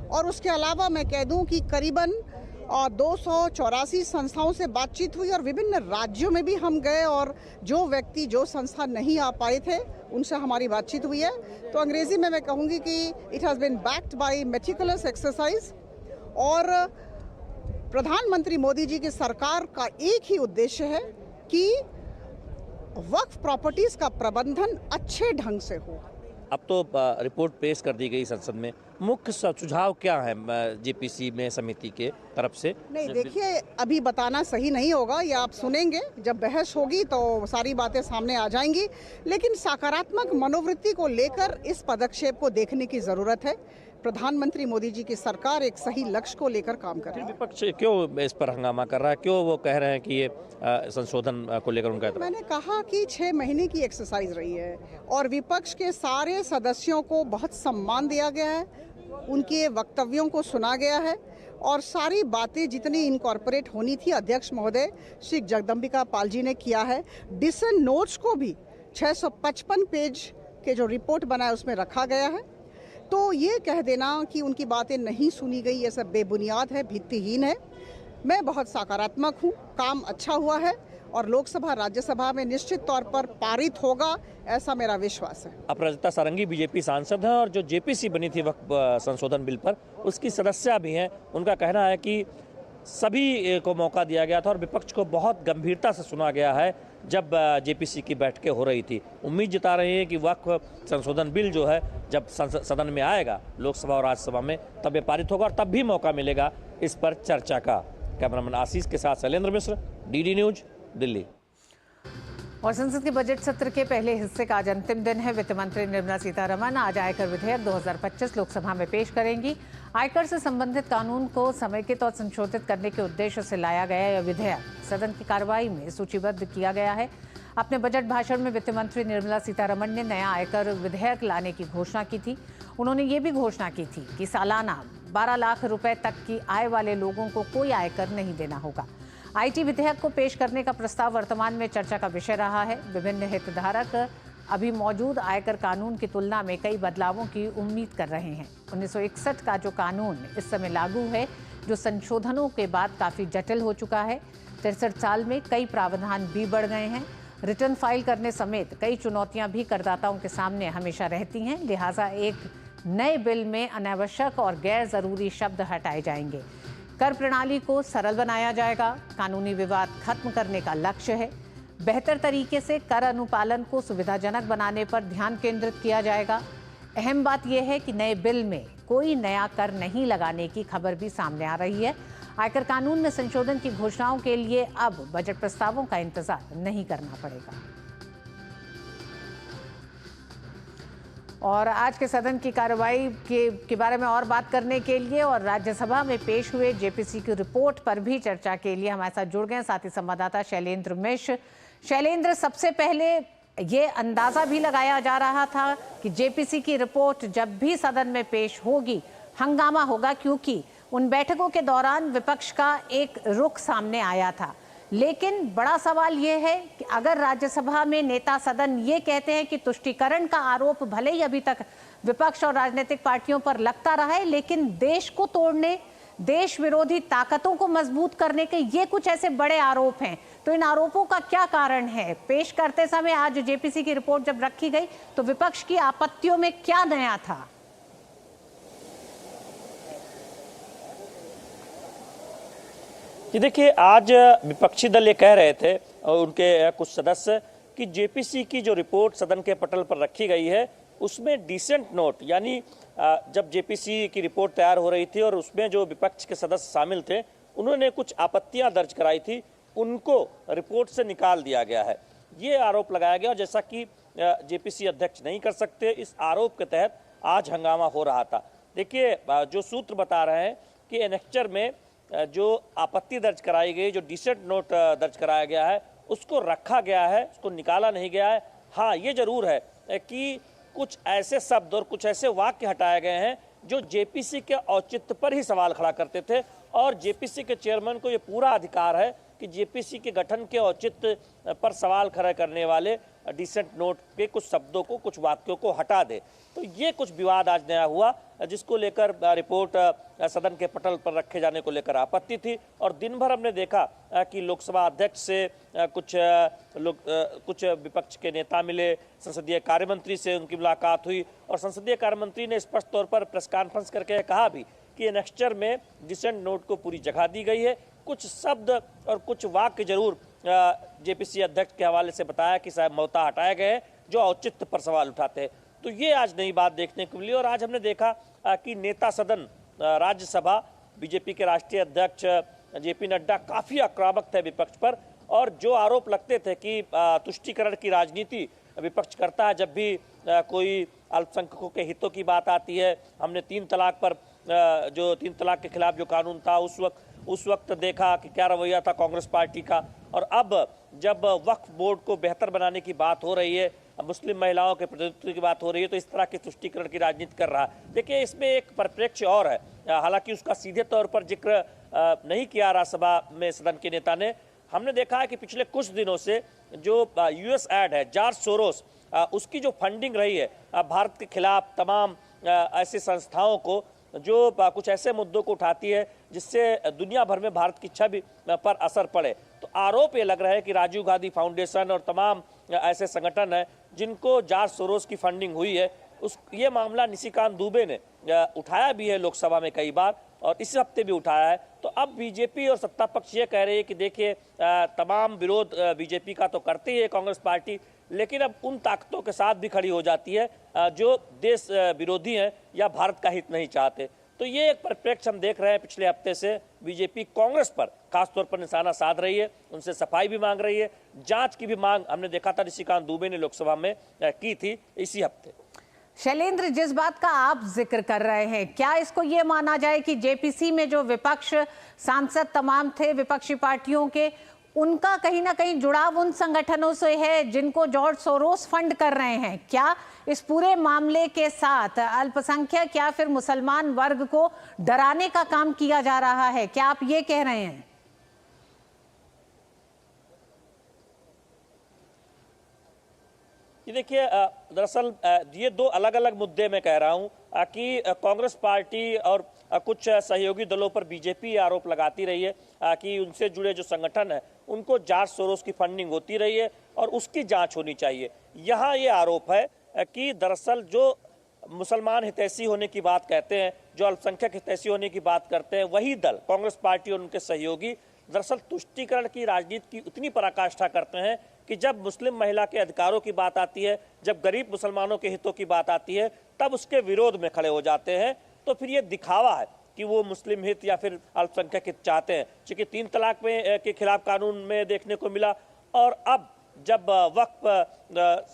और उसके अलावा मैं कह दूं कि करीबन 284 संस्थाओं से बातचीत हुई और विभिन्न राज्यों में भी हम गए और जो व्यक्ति जो संस्था नहीं आ पाए थे उनसे हमारी बातचीत हुई है। तो अंग्रेजी में मैं कहूँगी कि it has been backed by meticulous exercise और प्रधानमंत्री मोदी जी की सरकार का एक ही उद्देश्य है कि वक्फ प्रॉपर्टीज का प्रबंधन अच्छे ढंग से हो। अब तो रिपोर्ट पेश कर दी गई संसद में, मुख्य सुझाव क्या है जेपीसी में समिति के तरफ से? नहीं देखिए, अभी बताना सही नहीं होगा, ये आप सुनेंगे, जब बहस होगी तो सारी बातें सामने आ जाएंगी, लेकिन सकारात्मक मनोवृत्ति को लेकर इस पदक्षेप को देखने की जरूरत है। प्रधानमंत्री मोदी जी की सरकार एक सही लक्ष्य को लेकर काम कर रही है। विपक्ष क्यों इस पर हंगामा कर रहा है, क्यों वो कह रहे हैं कि ये संशोधन को लेकर उनका? मैंने कहा कि 6 महीने की एक्सरसाइज रही है और विपक्ष के सारे सदस्यों को बहुत सम्मान दिया गया है, उनके वक्तव्यों को सुना गया है और सारी बातें जितनी इनकॉर्पोरेट होनी थी अध्यक्ष महोदय श्री जगदम्बिका पाल जी ने किया है। डिसन नोट्स को भी 655 पेज के जो रिपोर्ट बना है उसमें रखा गया है। तो ये कह देना कि उनकी बातें नहीं सुनी गई, ये सब बेबुनियाद है, भित्तिहीन है। मैं बहुत सकारात्मक हूँ, काम अच्छा हुआ है और लोकसभा राज्यसभा में निश्चित तौर पर पारित होगा, ऐसा मेरा विश्वास है। अपराजिता सारंगी बीजेपी सांसद हैं और जो जेपीसी बनी थी वक्फ संशोधन बिल पर उसकी सदस्य भी हैं। उनका कहना है कि सभी को मौका दिया गया था और विपक्ष को बहुत गंभीरता से सुना गया है जब जेपीसी की बैठकें हो रही थी। उम्मीद जता रहे हैं कि वक्फ संशोधन बिल जो है जब सदन में आएगा लोकसभा और राज्यसभा में तब ये पारित होगा और तब भी मौका मिलेगा इस पर चर्चा का। कैमरामैन आशीष के साथ शैलेंद्र मिश्र, डीडी न्यूज, दिल्ली। और संसद के बजट सत्र के पहले हिस्से का आज अंतिम दिन है। वित्त मंत्री निर्मला सीतारमण आज आयकर विधेयक 2025 लोकसभा में पेश करेंगी। आयकर से संबंधित कानून को समेकित और संशोधित करने के उद्देश्य से लाया गया यह विधेयक सदन की कार्रवाई में सूचीबद्ध किया गया है। अपने बजट भाषण में वित्त मंत्री निर्मला सीतारमण ने नया आयकर विधेयक लाने की घोषणा की थी। उन्होंने ये भी घोषणा की थी कि सालाना 12 लाख रुपए तक की आय वाले लोगों को कोई आयकर नहीं देना होगा। आईटी विधेयक को पेश करने का प्रस्ताव वर्तमान में चर्चा का विषय रहा है। विभिन्न हितधारक अभी मौजूद आयकर कानून की तुलना में कई बदलावों की उम्मीद कर रहे हैं। 1961 का जो कानून इस समय लागू है, जो संशोधनों के बाद काफ़ी जटिल हो चुका है। 63 साल में कई प्रावधान भी बढ़ गए हैं। रिटर्न फाइल करने समेत कई चुनौतियां भी करदाताओं के सामने हमेशा रहती हैं। लिहाजा एक नए बिल में अनावश्यक और गैर जरूरी शब्द हटाए जाएंगे। कर प्रणाली को सरल बनाया जाएगा। कानूनी विवाद खत्म करने का लक्ष्य है। बेहतर तरीके से कर अनुपालन को सुविधाजनक बनाने पर ध्यान केंद्रित किया जाएगा। अहम बात यह है कि नए बिल में कोई नया कर नहीं लगाने की खबर भी सामने आ रही है। आयकर कानून में संशोधन की घोषणाओं के लिए अब बजट प्रस्तावों का इंतजार नहीं करना पड़ेगा। और आज के सदन की कार्रवाई के बारे में और बात करने के लिए और राज्यसभा में पेश हुए जेपीसी की रिपोर्ट पर भी चर्चा के लिए हमारे साथ जुड़ गए साथी संवाददाता शैलेंद्र मिश्र। शैलेंद्र, सबसे पहले ये अंदाजा भी लगाया जा रहा था कि जेपीसी की रिपोर्ट जब भी सदन में पेश होगी हंगामा होगा, क्योंकि उन बैठकों के दौरान विपक्ष का एक रुख सामने आया था। लेकिन बड़ा सवाल यह है कि अगर राज्यसभा में नेता सदन ये कहते हैं कि तुष्टीकरण का आरोप भले ही अभी तक विपक्ष और राजनीतिक पार्टियों पर लगता रहा है, लेकिन देश को तोड़ने, देश विरोधी ताकतों को मजबूत करने के ये कुछ ऐसे बड़े आरोप हैं, तो इन आरोपों का क्या कारण है? पेश करते समय आज जेपीसी की रिपोर्ट जब रखी गई तो विपक्ष की आपत्तियों में क्या नया था? कि देखिए, आज विपक्षी दल ये कह रहे थे और उनके कुछ सदस्य कि जेपीसी की जो रिपोर्ट सदन के पटल पर रखी गई है उसमें डिसेंट नोट, यानी जब जेपीसी की रिपोर्ट तैयार हो रही थी और उसमें जो विपक्ष के सदस्य शामिल थे उन्होंने कुछ आपत्तियां दर्ज कराई थी, उनको रिपोर्ट से निकाल दिया गया है। ये आरोप लगाया गया और जैसा कि जेपीसी अध्यक्ष नहीं कर सकते, इस आरोप के तहत आज हंगामा हो रहा था। देखिए, जो सूत्र बता रहे हैं कि एनेक्चर में जो आपत्ति दर्ज कराई गई, जो डिसेंट नोट दर्ज कराया गया है, उसको रखा गया है, उसको निकाला नहीं गया है। हाँ, ये जरूर है कि कुछ ऐसे शब्द और कुछ ऐसे वाक्य हटाए गए हैं जो जेपीसी के औचित्य पर ही सवाल खड़ा करते थे और जेपीसी के चेयरमैन को ये पूरा अधिकार है कि जेपीसी के गठन के औचित्य पर सवाल खड़ा करने वाले डिसेंट नोट के कुछ शब्दों को, कुछ वाक्यों को हटा दे। तो ये कुछ विवाद आज नया हुआ, जिसको लेकर रिपोर्ट सदन के पटल पर रखे जाने को लेकर आपत्ति थी। और दिन भर हमने देखा कि लोकसभा अध्यक्ष से कुछ विपक्ष के नेता मिले, संसदीय कार्य मंत्री से उनकी मुलाकात हुई और संसदीय कार्य मंत्री ने स्पष्ट तौर पर प्रेस कॉन्फ्रेंस करके कहा भी कि एनेक्चर में डिसेंट नोट को पूरी जगह दी गई है। कुछ शब्द और कुछ वाक्य जरूर जेपीसी अध्यक्ष के हवाले से बताया कि शायद मौता हटाए गए हैं जो औचित्य पर सवाल उठाते हैं। तो ये आज नई बात देखने को मिली। और आज हमने देखा कि नेता सदन राज्यसभा बीजेपी के राष्ट्रीय अध्यक्ष जेपी नड्डा काफी आक्रामक थे विपक्ष पर और जो आरोप लगते थे कि तुष्टीकरण की राजनीति विपक्ष करता है जब भी कोई अल्पसंख्यकों के हितों की बात आती है। हमने 3 तलाक पर जो 3 तलाक के खिलाफ जो कानून था उस वक्त देखा कि क्या रवैया था कांग्रेस पार्टी का। और अब जब वक्फ बोर्ड को बेहतर बनाने की बात हो रही है, मुस्लिम महिलाओं के प्रतिनिधित्व की बात हो रही है, तो इस तरह की तुष्टीकरण की राजनीति कर रहा है। देखिए, इसमें एक परिप्रेक्ष्य और है, हालांकि उसका सीधे तौर पर जिक्र नहीं किया राज्यसभा में सदन के नेता ने। हमने देखा है कि पिछले कुछ दिनों से जो यूएस एड है, जॉर्ज सोरोस, उसकी जो फंडिंग रही है भारत के खिलाफ तमाम ऐसी संस्थाओं को जो कुछ ऐसे मुद्दों को उठाती है जिससे दुनिया भर में भारत की छवि पर असर पड़े। तो आरोप ये लग रहा है कि राजीव गांधी फाउंडेशन और तमाम ऐसे संगठन हैं जिनको जॉर्ज सोरोस की फंडिंग हुई है, ये मामला निशिकांत दुबे ने उठाया भी है लोकसभा में कई बार और इस हफ्ते भी उठाया है। तो अब बीजेपी और सत्ता पक्ष ये कह रही है कि देखिए, तमाम विरोध बीजेपी का तो करती है कांग्रेस पार्टी, लेकिन अब उन ताकतों के साथ भी खड़ी हो जाती है जो देश विरोधी हैं या भारत का हित नहीं चाहते। तो ये एक परिप्रेक्ष्य हम देख रहे हैं। पिछले हफ्ते से बीजेपी कांग्रेस पर खासतौर पर निशाना साध रही है, उनसे सफाई भी मांग रही है, जांच की भी मांग हमने देखा था निशिकांत दुबे ने लोकसभा में की थी इसी हफ्ते। शैलेंद्र, जिस बात का आप जिक्र कर रहे हैं, क्या इसको ये माना जाए कि जेपीसी में जो विपक्ष सांसद तमाम थे विपक्षी पार्टियों के, उनका कहीं ना कहीं जुड़ाव उन संगठनों से है जिनको जॉर्ज सोरोस फंड कर रहे हैं। क्या इस पूरे मामले के साथ अल्पसंख्यक या फिर मुसलमान वर्ग को डराने का काम किया जा रहा है? क्या आप ये कह रहे हैं? ये देखिए, दरअसल ये दो अलग अलग मुद्दे मैं कह रहा हूँ कि कांग्रेस पार्टी और कुछ सहयोगी दलों पर बीजेपी आरोप लगाती रही है कि उनसे जुड़े जो संगठन है उनको जॉर्ज सोरोस की फंडिंग होती रही है और उसकी जांच होनी चाहिए। यहाँ ये आरोप है कि दरअसल जो मुसलमान हितैषी होने की बात कहते हैं, जो अल्पसंख्यक हितैषी होने की बात करते हैं, वही दल कांग्रेस पार्टी और उनके सहयोगी दरअसल तुष्टीकरण की राजनीति की उतनी पराकाष्ठा करते हैं कि जब मुस्लिम महिला के अधिकारों की बात आती है, जब गरीब मुसलमानों के हितों की बात आती है, तब उसके विरोध में खड़े हो जाते हैं। तो फिर ये दिखावा है कि वो मुस्लिम हित या फिर अल्पसंख्यक हित चाहते हैं, क्योंकि 3 तलाक में के खिलाफ कानून में देखने को मिला। और अब जब वक्फ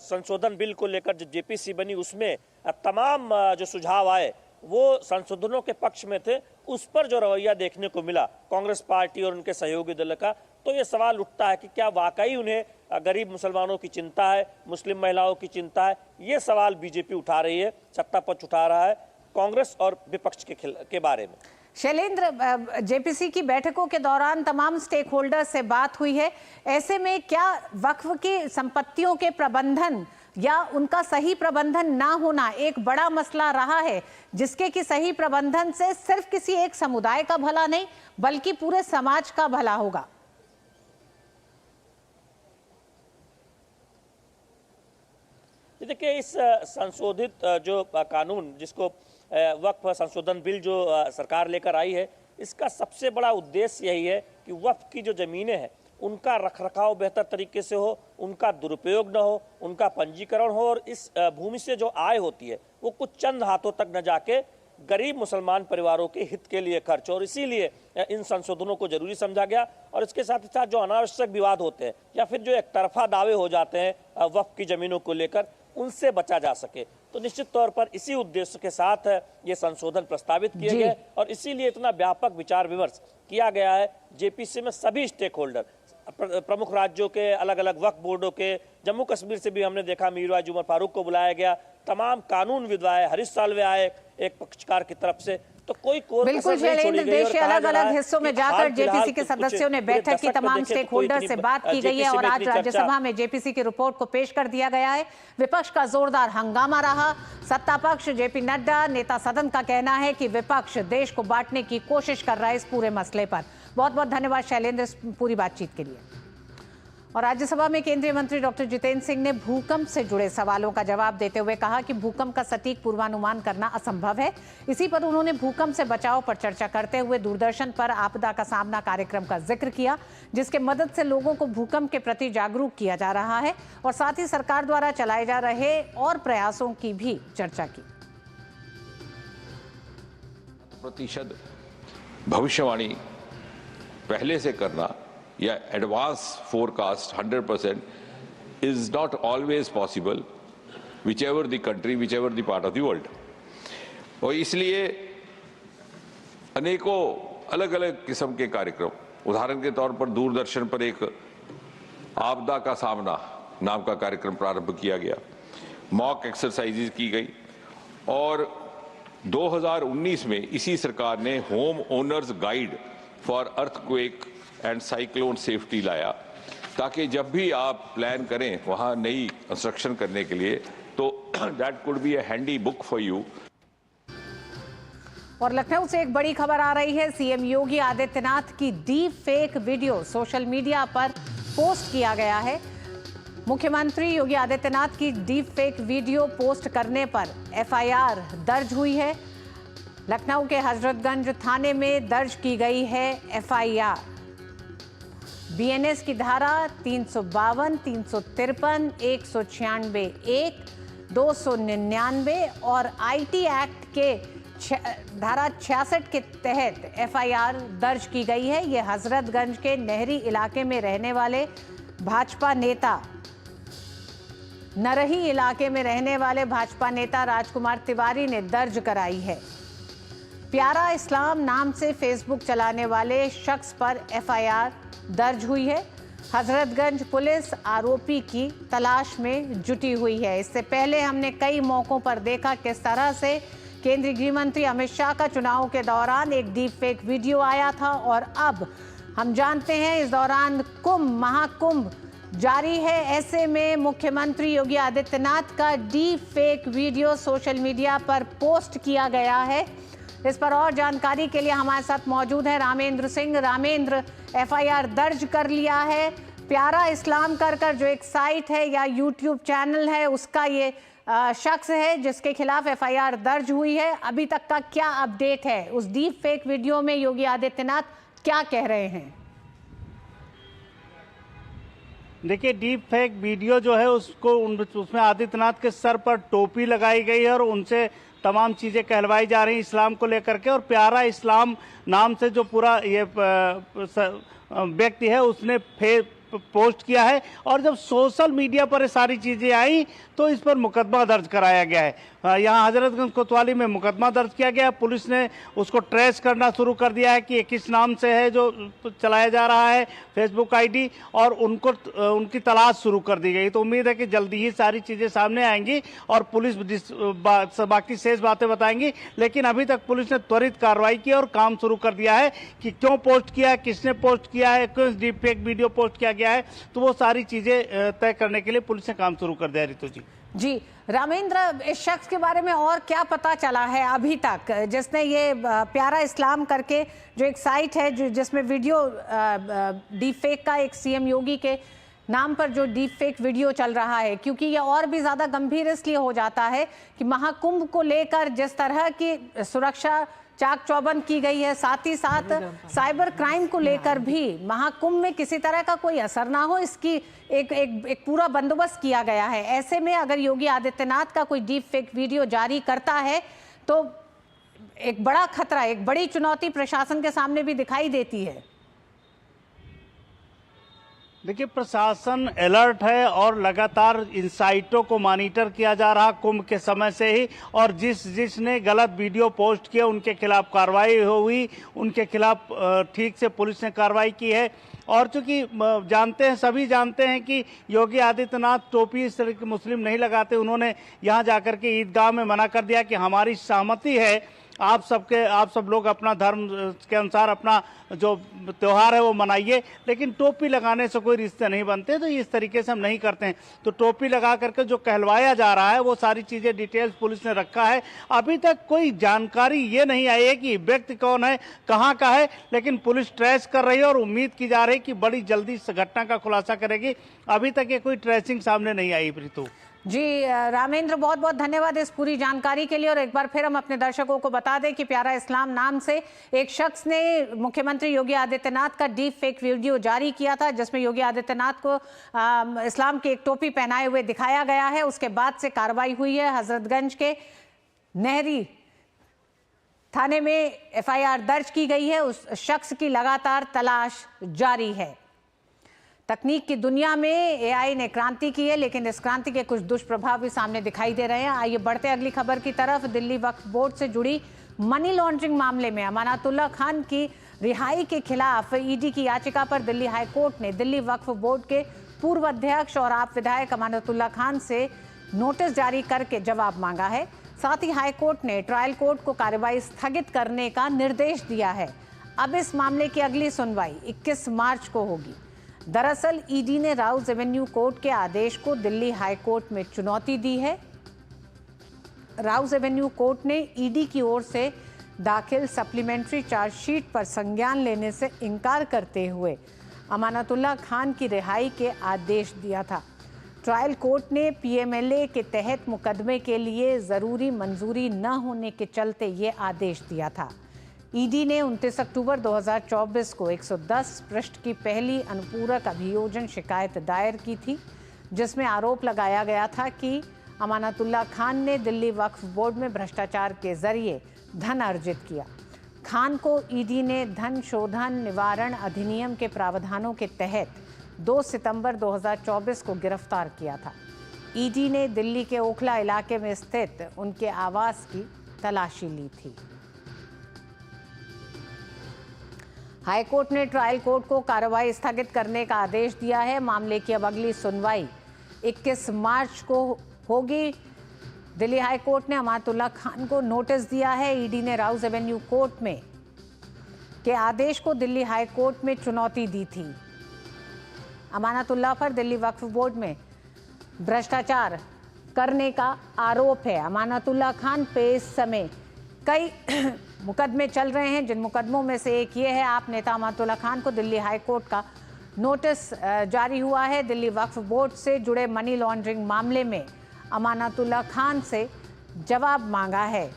संशोधन बिल को लेकर जो जेपीसी बनी, उसमें तमाम जो सुझाव आए वो संशोधनों के पक्ष में थे, उस पर जो रवैया देखने को मिला कांग्रेस पार्टी और उनके सहयोगी दल का, तो ये सवाल उठता है कि क्या वाकई उन्हें गरीब मुसलमानों की चिंता है, मुस्लिम महिलाओं की चिंता है? ये सवाल बीजेपी उठा रही है, सत्ता पक्ष उठा रहा है कांग्रेस और विपक्ष के बारे में। शैलेंद्र, जेपीसी की बैठकों के दौरान तमाम स्टेक होल्डर से बात हुई है। ऐसे में क्या वक्फ की संपत्तियों के प्रबंधन या उनका सही प्रबंधन ना होना एक बड़ा मसला रहा है, जिसके कि सही प्रबंधन से सिर्फ किसी एक समुदाय का भला नहीं बल्कि पूरे समाज का भला होगा? देखिए, इस संशोधित जो कानून, जिसको वक्फ संशोधन बिल जो सरकार लेकर आई है, इसका सबसे बड़ा उद्देश्य यही है कि वक्फ की जो जमीनें हैं उनका रखरखाव बेहतर तरीके से हो, उनका दुरुपयोग न हो, उनका पंजीकरण हो, और इस भूमि से जो आय होती है वो कुछ चंद हाथों तक न जाके गरीब मुसलमान परिवारों के हित के लिए खर्च। और इसीलिए इन संशोधनों को जरूरी समझा गया। और इसके साथ ही साथ जो अनावश्यक विवाद होते हैं या फिर जो एक तरफा दावे हो जाते हैं वक्फ की जमीनों को लेकर, उनसे बचा जा सके। तो निश्चित तौर पर इसी उद्देश्य के साथ ये संशोधन प्रस्तावित किए गए और इसीलिए इतना व्यापक विचार विमर्श किया गया है जेपीसी में। सभी स्टेक होल्डर, प्रमुख राज्यों के अलग अलग वक्फ बोर्डों के, जम्मू कश्मीर से भी हमने देखा मीरवाइज उमर फारूक को बुलाया गया, तमाम कानून विद्वान, हरीश साल्वे आए एक पक्षकार की तरफ से। तो कोई बिल्कुल शैलेंद्र, देश के अलग अलग हिस्सों में जाकर जेपीसी के सदस्यों ने बैठक की, तमाम स्टेक होल्डर से बात की गई है और आज राज्यसभा में जेपीसी की रिपोर्ट को पेश कर दिया गया है। विपक्ष का जोरदार हंगामा रहा। सत्ता पक्ष जेपी नड्डा, नेता सदन का कहना है कि विपक्ष देश को बांटने की कोशिश कर रहा है इस पूरे मसले पर। बहुत बहुत धन्यवाद शैलेंद्र इस पूरी बातचीत के लिए। और राज्यसभा में केंद्रीय मंत्री डॉक्टर जितेंद्र सिंह ने भूकंप से जुड़े सवालों का जवाब देते हुए कहा कि भूकंप का सटीक पूर्वानुमान करना असंभव है। इसी पर उन्होंने भूकंप से बचाव पर चर्चा करते हुए दूरदर्शन पर आपदा का सामना कार्यक्रम का जिक्र किया, जिसके मदद से लोगों को भूकंप के प्रति जागरूक किया जा रहा है और साथ ही सरकार द्वारा चलाए जा रहे और प्रयासों की भी चर्चा की। प्रतिशत भविष्यवाणी पहले से करना या advance forecast 100% is not always possible, whichever the country, whichever the part of the world. और इसलिए अनेकों अलग अलग किस्म के कार्यक्रम, उदाहरण के तौर पर दूरदर्शन पर एक आपदा का सामना नाम का कार्यक्रम प्रारंभ किया गया, मॉक एक्सरसाइजेज की गई और 2019 में इसी सरकार ने home owners guide for earthquake and cyclone safety लाया, ताकि जब भी आप प्लान करें वहां नई कंस्ट्रक्शन करने के लिए तो that could be a handy book for you. और लखनऊ से एक बड़ी खबर आ रही है। सीएम योगी आदित्यनाथ की deep fake video social media पर पोस्ट किया गया है। मुख्यमंत्री योगी आदित्यनाथ की डीप फेक वीडियो पोस्ट करने पर एफआईआर दर्ज हुई है। लखनऊ के हजरतगंज थाने में दर्ज की गई है एफआईआर। बीएनएस की धारा 352, 353, 196(1), 299 और आईटी एक्ट के धारा 66 के तहत एफआईआर दर्ज की गई है। ये हजरतगंज के नहरी इलाके में रहने वाले भाजपा नेता, नरही इलाके में रहने वाले भाजपा नेता राजकुमार तिवारी ने दर्ज कराई है। प्यारा इस्लाम नाम से फेसबुक चलाने वाले शख्स पर एफआईआर दर्ज हुई है। हजरतगंज पुलिस आरोपी की तलाश में जुटी हुई है। इससे पहले हमने कई मौकों पर देखा किस तरह से केंद्रीय गृह मंत्री अमित शाह का चुनाव के दौरान एक डीप फेक वीडियो आया था और अब हम जानते हैं इस दौरान महाकुंभ जारी है। ऐसे में मुख्यमंत्री योगी आदित्यनाथ का deep fake video social media पर पोस्ट किया गया है। इस पर और जानकारी के लिए हमारे साथ मौजूद है रामेंद्र सिंह। रामेंद्र, एफआईआर दर्ज कर लिया है। प्यारा इस्लाम कर जो एक साइट है या यूट्यूब चैनल है उसका ये शख्स है जिसके खिलाफ एफआईआर दर्ज हुई है। अभी तक का क्या अपडेट है? उस डीप फेक वीडियो में योगी आदित्यनाथ क्या कह रहे हैं? देखिए, डीप फेक वीडियो जो है उसमें आदित्यनाथ के सर पर टोपी लगाई गई है और उनसे तमाम चीज़ें कहलवाई जा रही इस्लाम को लेकर के। और प्यारा इस्लाम नाम से जो पूरा ये व्यक्ति है उसने पोस्ट किया है और जब सोशल मीडिया पर ये सारी चीज़ें आई तो इस पर मुकदमा दर्ज कराया गया है। यहाँ हजरतगंज कोतवाली में मुकदमा दर्ज किया गया है। पुलिस ने उसको ट्रेस करना शुरू कर दिया है कि किस नाम से है जो चलाया जा रहा है फेसबुक आईडी, और उनकी तलाश शुरू कर दी गई। तो उम्मीद है कि जल्दी ही सारी चीज़ें सामने आएंगी और पुलिस बाकी शेष बातें बताएंगी। लेकिन अभी तक पुलिस ने त्वरित कार्रवाई की और काम शुरू कर दिया है कि क्यों पोस्ट किया है, किसने पोस्ट किया है, क्यों डीप फेक वीडियो पोस्ट किया गया है। तो वो सारी चीज़ें तय करने के लिए पुलिस ने काम शुरू कर दिया है। रितु जी रामेंद्र, इस शख्स के बारे में और क्या पता चला है अभी तक, जिसने ये प्यारा इस्लाम करके जो एक साइट है जिसमें वीडियो डीप फेक का एक सीएम योगी के नाम पर जो डीप फेक वीडियो चल रहा है, क्योंकि ये और भी ज़्यादा गंभीर इसलिए हो जाता है कि महाकुंभ को लेकर जिस तरह की सुरक्षा चाक चौबंद की गई है, साथ ही साथ साइबर क्राइम को लेकर भी महाकुंभ में किसी तरह का कोई असर ना हो इसकी एक पूरा बंदोबस्त किया गया है। ऐसे में अगर योगी आदित्यनाथ का कोई डीप फेक वीडियो जारी करता है तो एक बड़ा खतरा, एक बड़ी चुनौती प्रशासन के सामने भी दिखाई देती है। देखिए, प्रशासन अलर्ट है और लगातार इन साइटों को मॉनिटर किया जा रहा कुंभ के समय से ही, और जिसने गलत वीडियो पोस्ट किया उनके खिलाफ कार्रवाई हुई, उनके खिलाफ ठीक से पुलिस ने कार्रवाई की है। और चूंकि सभी जानते हैं कि योगी आदित्यनाथ टोपी इस तरह के मुस्लिम नहीं लगाते, उन्होंने यहाँ जाकर के ईदगाह में मना कर दिया कि हमारी सहमति है आप सब लोग अपना धर्म के अनुसार अपना जो त्यौहार है वो मनाइए, लेकिन टोपी लगाने से कोई रिश्ते नहीं बनते, तो इस तरीके से हम नहीं करते हैं। तो टोपी लगा करके जो कहलवाया जा रहा है वो सारी चीज़ें डिटेल्स पुलिस ने रखा है। अभी तक कोई जानकारी ये नहीं आई है कि व्यक्ति कौन है, कहाँ का है, लेकिन पुलिस ट्रेस कर रही है और उम्मीद की जा रही है कि बड़ी जल्दी इस घटना का खुलासा करेगी। अभी तक ये कोई ट्रेसिंग सामने नहीं आई। प्रीतु जी, रामेंद्र, बहुत बहुत धन्यवाद इस पूरी जानकारी के लिए। और एक बार फिर हम अपने दर्शकों को बता दें कि प्यारा इस्लाम नाम से एक शख्स ने मुख्यमंत्री योगी आदित्यनाथ का डीप फेक वीडियो जारी किया था जिसमें योगी आदित्यनाथ को इस्लाम की एक टोपी पहनाए हुए दिखाया गया है। उसके बाद से कार्रवाई हुई है। हजरतगंज के नहरी थाने में एफआईआर दर्ज की गई है। उस शख्स की लगातार तलाश जारी है। तकनीक की दुनिया में एआई ने क्रांति की है, लेकिन इस क्रांति के कुछ दुष्प्रभाव भी सामने दिखाई दे रहे हैं। आइए बढ़ते अगली खबर की तरफ। दिल्ली वक्फ बोर्ड से जुड़ी मनी लॉन्ड्रिंग मामले में अमानतुल्लाह खान की रिहाई के खिलाफ ईडी की याचिका पर दिल्ली हाई कोर्ट ने दिल्ली वक्फ बोर्ड के पूर्व अध्यक्ष और आप विधायक अमानतुल्लाह खान से नोटिस जारी करके जवाब मांगा है। साथ ही हाई कोर्ट ने ट्रायल कोर्ट को कार्रवाई स्थगित करने का निर्देश दिया है। अब इस मामले की अगली सुनवाई 21 मार्च को होगी। दरअसल ईडी ने राउज एवेन्यू कोर्ट के आदेश को दिल्ली हाई कोर्ट में चुनौती दी है। राउज एवेन्यू कोर्ट ने ईडी की ओर से दाखिल सप्लीमेंट्री चार्जशीट पर संज्ञान लेने से इनकार करते हुए अमानतुल्लाह खान की रिहाई के आदेश दिया था। ट्रायल कोर्ट ने पीएमएलए के तहत मुकदमे के लिए ज़रूरी मंजूरी न होने के चलते ये आदेश दिया था। ईडी ने 29 अक्टूबर 2024 को 110 पृष्ठ की पहली अनुपूरक अभियोजन शिकायत दायर की थी, जिसमें आरोप लगाया गया था कि अमानतुल्लाह खान ने दिल्ली वक्फ बोर्ड में भ्रष्टाचार के जरिए धन अर्जित किया। खान को ईडी ने धन शोधन निवारण अधिनियम के प्रावधानों के तहत 2 सितंबर 2024 को गिरफ्तार किया था। ईडी ने दिल्ली के ओखला इलाके में स्थित उनके आवास की तलाशी ली थी। हाईकोर्ट ने ट्रायल कोर्ट को कार्रवाई स्थगित करने का आदेश दिया है। मामले की अब अगली सुनवाई 21 मार्च को होगी। दिल्ली हाईकोर्ट ने अमानतुल्लाह खान को नोटिस दिया है। ईडी ने राउज एवेन्यू कोर्ट में के आदेश को दिल्ली हाईकोर्ट में चुनौती दी थी। अमानतुल्लाह पर दिल्ली वक्फ बोर्ड में भ्रष्टाचार करने का आरोप है। अमानतुल्लाह खान पे इस समय कई मुकदमे चल रहे हैं, जिन मुकदमों में से एक ये है। आप नेता अमानतुल्लाह खान को दिल्ली हाई कोर्ट का नोटिस जारी हुआ है। दिल्ली वक्फ बोर्ड से जुड़े मनी लॉन्ड्रिंग मामले में अमानतुल्लाह खान से जवाब मांगा है।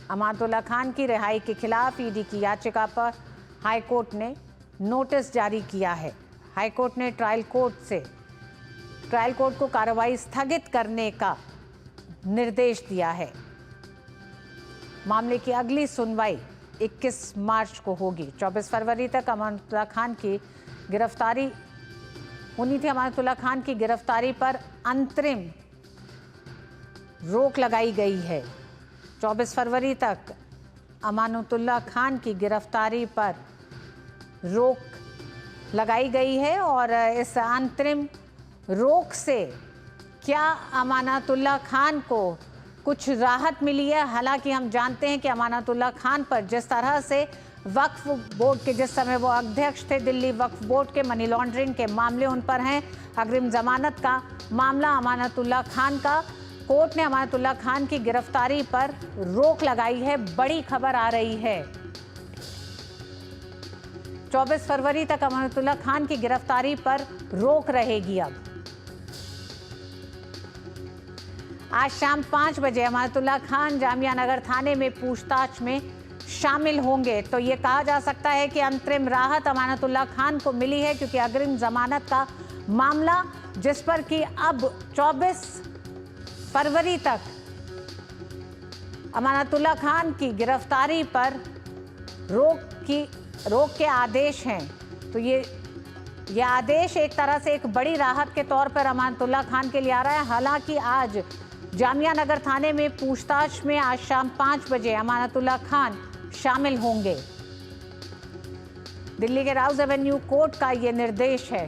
अमानतुल्लाह खान की रिहाई के खिलाफ ईडी की याचिका पर हाई कोर्ट ने नोटिस जारी किया है। हाई कोर्ट ने ट्रायल कोर्ट को कार्रवाई स्थगित करने का निर्देश दिया है। मामले की अगली सुनवाई 21 मार्च को होगी। 24 फरवरी तक अमानतुल्लाह खान की गिरफ्तारी होनी थी। अमानतुल्लाह खान की गिरफ्तारी पर अंतरिम रोक लगाई गई है। 24 फरवरी तक अमानतुल्लाह खान की गिरफ्तारी पर रोक लगाई गई है और इस अंतरिम रोक से क्या अमानतुल्लाह खान को कुछ राहत मिली है? हालांकि हम जानते हैं कि अमानतुल्लाह खान पर जिस तरह से वक्फ बोर्ड के, जिस समय वो अध्यक्ष थे दिल्ली वक्फ बोर्ड के, मनी लॉन्ड्रिंग के मामले उन पर हैं। अग्रिम जमानत का मामला अमानतुल्लाह खान का। कोर्ट ने अमानतुल्लाह खान की गिरफ्तारी पर रोक लगाई है। बड़ी खबर आ रही है। 24 फरवरी तक अमानतुल्लाह खान की गिरफ्तारी पर रोक रहेगी। अब आज शाम 5 बजे अमानतुल्लाह खान जामिया नगर थाने में पूछताछ में शामिल होंगे। तो ये कहा जा सकता है कि अंतरिम राहत अमानतुल्लाह खान को मिली है, क्योंकि अग्रिम जमानत का मामला जिस पर कि अब 24 फरवरी तक अमानतुल्लाह खान की गिरफ्तारी पर रोक के आदेश हैं। तो ये आदेश एक तरह से एक बड़ी राहत के तौर पर अमानतुल्लाह खान के लिए आ रहा है। हालांकि आज जामिया नगर थाने में पूछताछ में आज शाम 5 बजे अमानतुल्लाह खान शामिल होंगे। दिल्ली के राउज एवेन्यू कोर्ट का यह निर्देश है।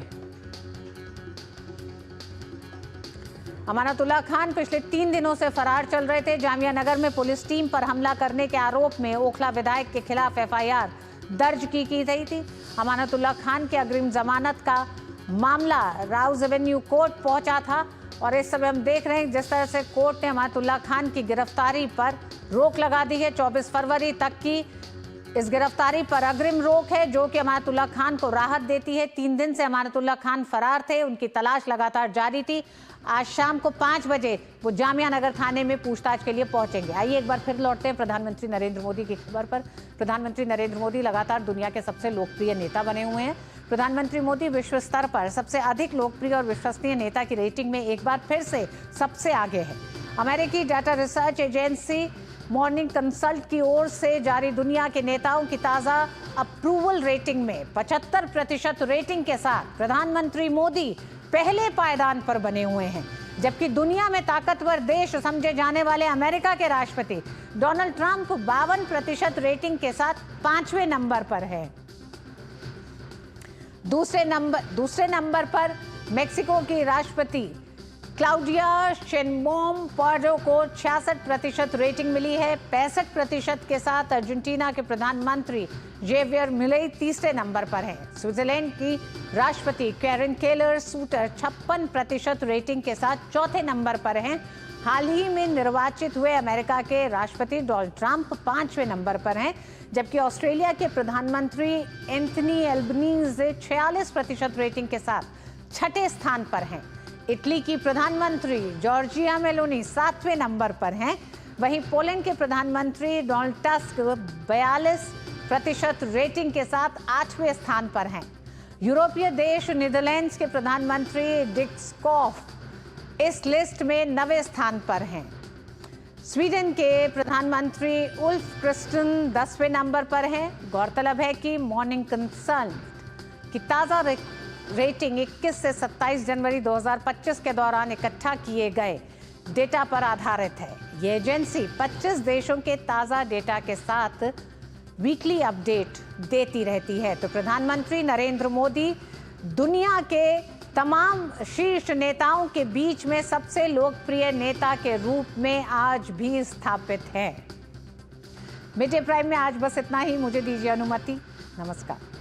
अमानतुल्लाह खान पिछले 3 दिनों से फरार चल रहे थे। जामिया नगर में पुलिस टीम पर हमला करने के आरोप में ओखला विधायक के खिलाफ FIR दर्ज की गई थी। अमानतुल्लाह खान के अग्रिम जमानत का मामला राउज एवेन्यू कोर्ट पहुंचा था और इस समय हम देख रहे हैं जिस तरह से कोर्ट ने अमानतुल्लाह खान की गिरफ्तारी पर रोक लगा दी है। 24 फरवरी तक की इस गिरफ्तारी पर अग्रिम रोक है, जो कि अमानतुल्लाह खान को राहत देती है। 3 दिन से अमानतुल्लाह खान फरार थे, उनकी तलाश लगातार जारी थी। आज शाम को 5 बजे वो जामिया नगर थाने में पूछताछ के लिए पहुंचेंगे। आइए एक बार फिर लौटते हैं प्रधानमंत्री नरेंद्र मोदी की खबर पर। प्रधानमंत्री नरेंद्र मोदी लगातार दुनिया के सबसे लोकप्रिय नेता बने हुए हैं। प्रधानमंत्री मोदी विश्व स्तर पर सबसे अधिक लोकप्रिय और विश्वसनीय नेता की रेटिंग में एक बार फिर से सबसे आगे है। अमेरिकी data research agency morning consult की ओर से जारी दुनिया के नेताओं की ताज़ा अप्रूवल रेटिंग में 75% रेटिंग के साथ प्रधानमंत्री मोदी पहले पायदान पर बने हुए हैं, जबकि दुनिया में ताकतवर देश समझे जाने वाले अमेरिका के राष्ट्रपति डोनाल्ड ट्रंप 52% रेटिंग के साथ 5वें नंबर पर है। दूसरे नंबर पर मेक्सिको की राष्ट्रपति क्लाउडिया शेनबॉम पार्डो को 66% रेटिंग मिली है। 65% के साथ अर्जेंटीना के प्रधानमंत्री जेवियर मिलेई तीसरे नंबर पर हैं। स्विट्जरलैंड की राष्ट्रपति कैरन केलर सूटर 56% रेटिंग के साथ चौथे नंबर पर हैं। हाल ही में निर्वाचित हुए अमेरिका के राष्ट्रपति डोनाल्ड ट्रंप 5वें नंबर पर हैं, जबकि ऑस्ट्रेलिया के प्रधानमंत्री एंथनी एल्बनीज़ 46% रेटिंग के साथ 6ठे स्थान पर हैं। इटली की प्रधानमंत्री जॉर्जिया मेलोनी 7वें नंबर पर हैं। वहीं पोलैंड के प्रधानमंत्री डोनाल्ड टस्क 42% रेटिंग के साथ 8वें स्थान पर हैं। यूरोपीय देश नीदरलैंड्स के प्रधानमंत्री डिक स्कॉफ इस लिस्ट में 9वें स्थान पर हैं। स्वीडन के प्रधानमंत्री उल्फ क्रिस्टन 10वें नंबर पर हैं। गौरतलब है कि मॉर्निंग कंसल्ट की ताज़ा रेटिंग 21 से 27 जनवरी 2025 के दौरान इकट्ठा किए गए डेटा पर आधारित है। ये एजेंसी 25 देशों के ताज़ा डेटा के साथ वीकली अपडेट देती रहती है। तो प्रधानमंत्री नरेंद्र मोदी दुनिया के तमाम शीर्ष नेताओं के बीच में सबसे लोकप्रिय नेता के रूप में आज भी स्थापित हैं। मिड डे प्राइम में आज बस इतना ही। मुझे दीजिए अनुमति। नमस्कार।